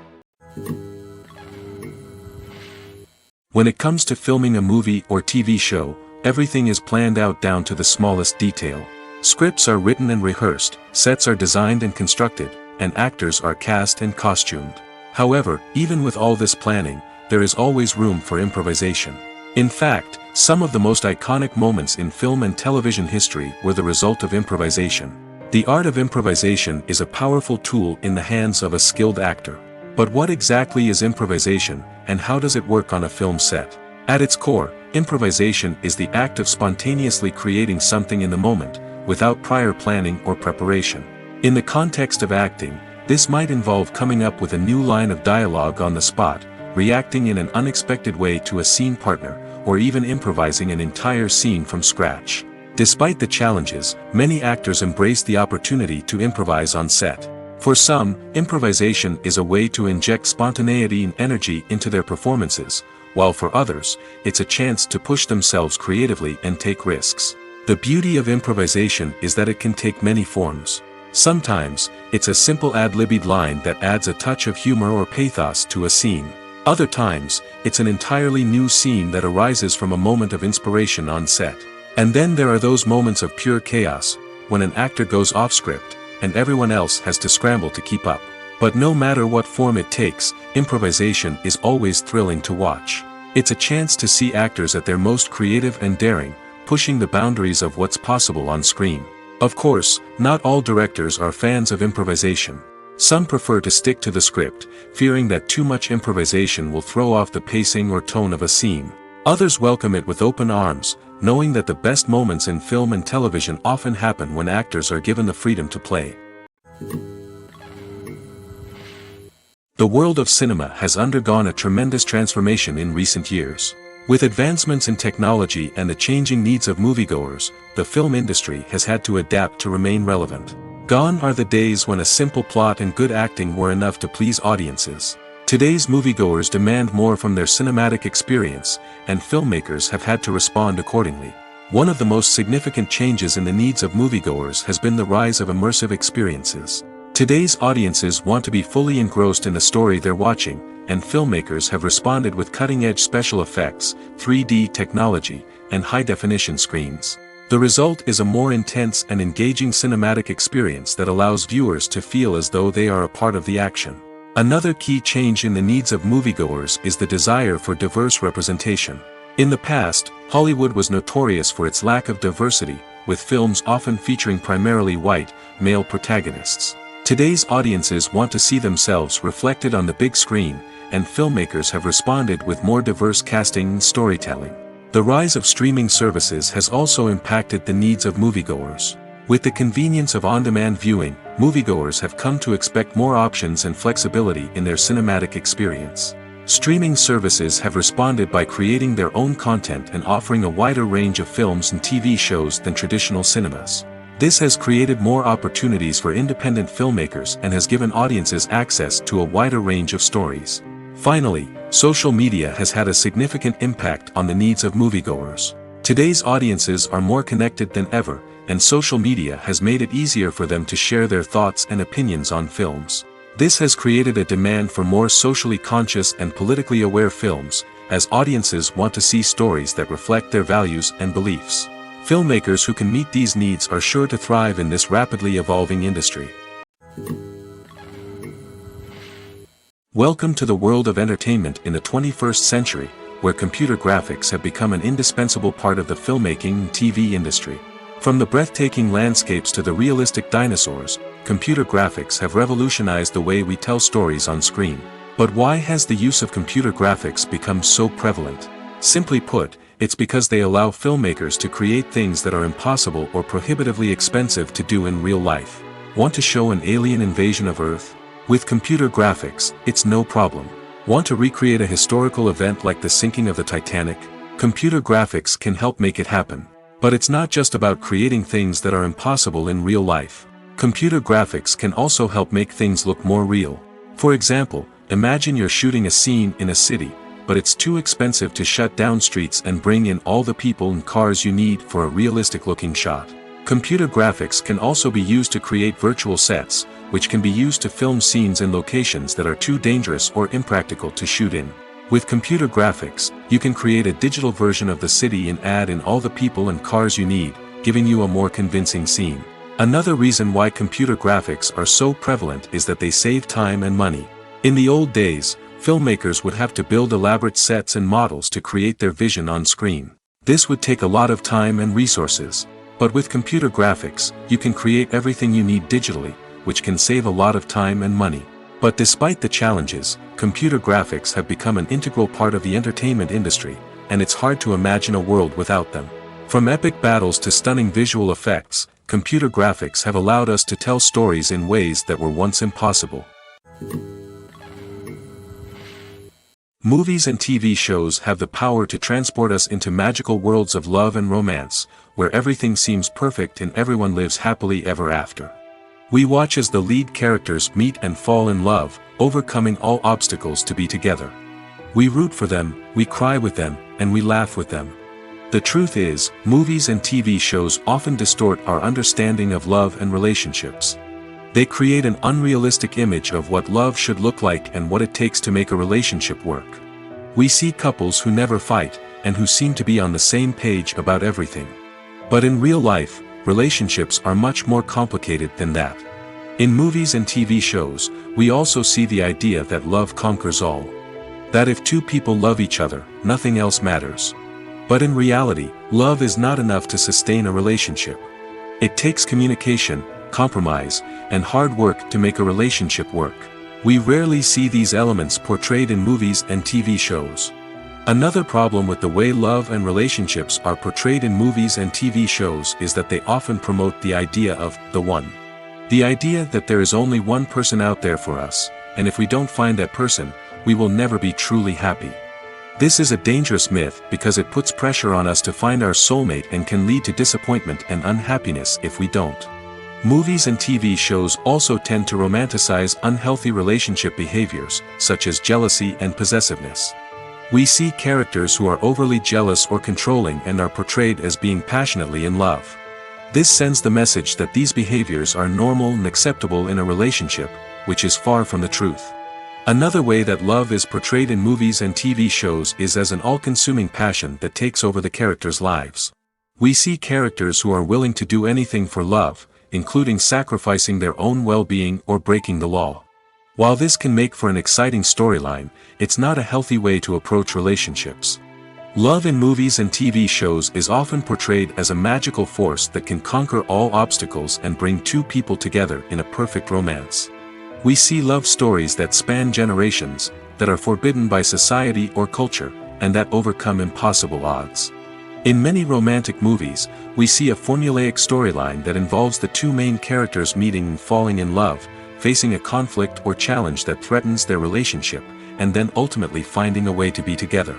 When it comes to filming a movie or TV show, everything is planned out down to the smallest detail. Scripts are written and rehearsed, sets are designed and constructed, and actors are cast and costumed. However, even with all this planning, there is always room for improvisation. In fact, some of the most iconic moments in film and television history were the result of improvisation. The art of improvisation is a powerful tool in the hands of a skilled actor. But what exactly is improvisation, and how does it work on a film set? At its core, improvisation is the act of spontaneously creating something in the moment, without prior planning or preparation. In the context of acting, this might involve coming up with a new line of dialogue on the spot, reacting in an unexpected way to a scene partner, or even improvising an entire scene from scratch. Despite the challenges, many actors embrace the opportunity to improvise on set. For some, improvisation is a way to inject spontaneity and energy into their performances, while for others, it's a chance to push themselves creatively and take risks. The beauty of improvisation is that it can take many forms. Sometimes, it's a simple ad-libbed line that adds a touch of humor or pathos to a scene. Other times, it's an entirely new scene that arises from a moment of inspiration on set. And then there are those moments of pure chaos, when an actor goes off script, and everyone else has to scramble to keep up. But no matter what form it takes, improvisation is always thrilling to watch. It's a chance to see actors at their most creative and daring, pushing the boundaries of what's possible on screen. Of course, not all directors are fans of improvisation. Some prefer to stick to the script, fearing that too much improvisation will throw off the pacing or tone of a scene. Others welcome it with open arms, knowing that the best moments in film and television often happen when actors are given the freedom to play. The world of cinema has undergone a tremendous transformation in recent years. With advancements in technology and the changing needs of moviegoers, the film industry has had to adapt to remain relevant. Gone are the days when a simple plot and good acting were enough to please audiences. Today's moviegoers demand more from their cinematic experience, and filmmakers have had to respond accordingly. One of the most significant changes in the needs of moviegoers has been the rise of immersive experiences. Today's audiences want to be fully engrossed in the story they're watching, and filmmakers have responded with cutting-edge special effects, 3D technology, and high-definition screens. The result is a more intense and engaging cinematic experience that allows viewers to feel as though they are a part of the action. Another key change in the needs of moviegoers is the desire for diverse representation. In the past, Hollywood was notorious for its lack of diversity, with films often featuring primarily white, male protagonists. Today's audiences want to see themselves reflected on the big screen, and filmmakers have responded with more diverse casting and storytelling. The rise of streaming services has also impacted the needs of moviegoers. With the convenience of on-demand viewing, moviegoers have come to expect more options and flexibility in their cinematic experience. Streaming services have responded by creating their own content and offering a wider range of films and TV shows than traditional cinemas. This has created more opportunities for independent filmmakers and has given audiences access to a wider range of stories. Finally, social media has had a significant impact on the needs of moviegoers. Today's audiences are more connected than ever, and social media has made it easier for them to share their thoughts and opinions on films. This has created a demand for more socially conscious and politically aware films, as audiences want to see stories that reflect their values and beliefs. Filmmakers who can meet these needs are sure to thrive in this rapidly evolving industry. Welcome to the world of entertainment in the 21st century, where computer graphics have become an indispensable part of the filmmaking and TV industry. From the breathtaking landscapes to the realistic dinosaurs, computer graphics have revolutionized the way we tell stories on screen. But why has the use of computer graphics become so prevalent? Simply put, it's because they allow filmmakers to create things that are impossible or prohibitively expensive to do in real life. Want to show an alien invasion of Earth? With computer graphics, it's no problem. Want to recreate a historical event like the sinking of the Titanic? Computer graphics can help make it happen. But it's not just about creating things that are impossible in real life. Computer graphics can also help make things look more real. For example, imagine you're shooting a scene in a city, but it's too expensive to shut down streets and bring in all the people and cars you need for a realistic-looking shot. Computer graphics can also be used to create virtual sets, which can be used to film scenes in locations that are too dangerous or impractical to shoot in. With computer graphics, you can create a digital version of the city and add in all the people and cars you need, giving you a more convincing scene. Another reason why computer graphics are so prevalent is that they save time and money. In the old days, filmmakers would have to build elaborate sets and models to create their vision on screen. This would take a lot of time and resources. But with computer graphics, you can create everything you need digitally, which can save a lot of time and money. But despite the challenges, computer graphics have become an integral part of the entertainment industry, and it's hard to imagine a world without them. From epic battles to stunning visual effects, computer graphics have allowed us to tell stories in ways that were once impossible. Movies and TV shows have the power to transport us into magical worlds of love and romance, where everything seems perfect and everyone lives happily ever after. We watch as the lead characters meet and fall in love, overcoming all obstacles to be together. We root for them, we cry with them, and we laugh with them. The truth is, movies and TV shows often distort our understanding of love and relationships. They create an unrealistic image of what love should look like and what it takes to make a relationship work. We see couples who never fight, and who seem to be on the same page about everything. But in real life, relationships are much more complicated than that. In movies and TV shows, we also see the idea that love conquers all. That if two people love each other, nothing else matters. But in reality, love is not enough to sustain a relationship. It takes communication, compromise, and hard work to make a relationship work. We rarely see these elements portrayed in movies and TV shows. Another problem with the way love and relationships are portrayed in movies and TV shows is that they often promote the idea of the one. The idea that there is only one person out there for us, and if we don't find that person, we will never be truly happy. This is a dangerous myth because it puts pressure on us to find our soulmate and can lead to disappointment and unhappiness if we don't. Movies and TV shows also tend to romanticize unhealthy relationship behaviors, such as jealousy and possessiveness. We see characters who are overly jealous or controlling and are portrayed as being passionately in love. This sends the message that these behaviors are normal and acceptable in a relationship, which is far from the truth. Another way that love is portrayed in movies and TV shows is as an all-consuming passion that takes over the characters' lives. We see characters who are willing to do anything for love, including sacrificing their own well-being or breaking the law. While this can make for an exciting storyline, it's not a healthy way to approach relationships. Love in movies and TV shows is often portrayed as a magical force that can conquer all obstacles and bring two people together in a perfect romance. We see love stories that span generations, that are forbidden by society or culture, and that overcome impossible odds. In many romantic movies, we see a formulaic storyline that involves the two main characters meeting and falling in love, facing a conflict or challenge that threatens their relationship, and then ultimately finding a way to be together.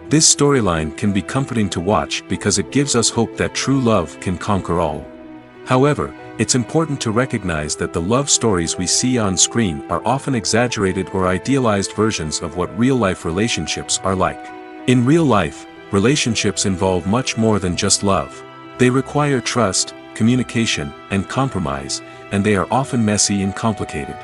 This storyline can be comforting to watch because it gives us hope that true love can conquer all. However, it's important to recognize that the love stories we see on screen are often exaggerated or idealized versions of what real-life relationships are like. In real life, relationships involve much more than just love. They require trust, communication, and compromise, and they are often messy and complicated.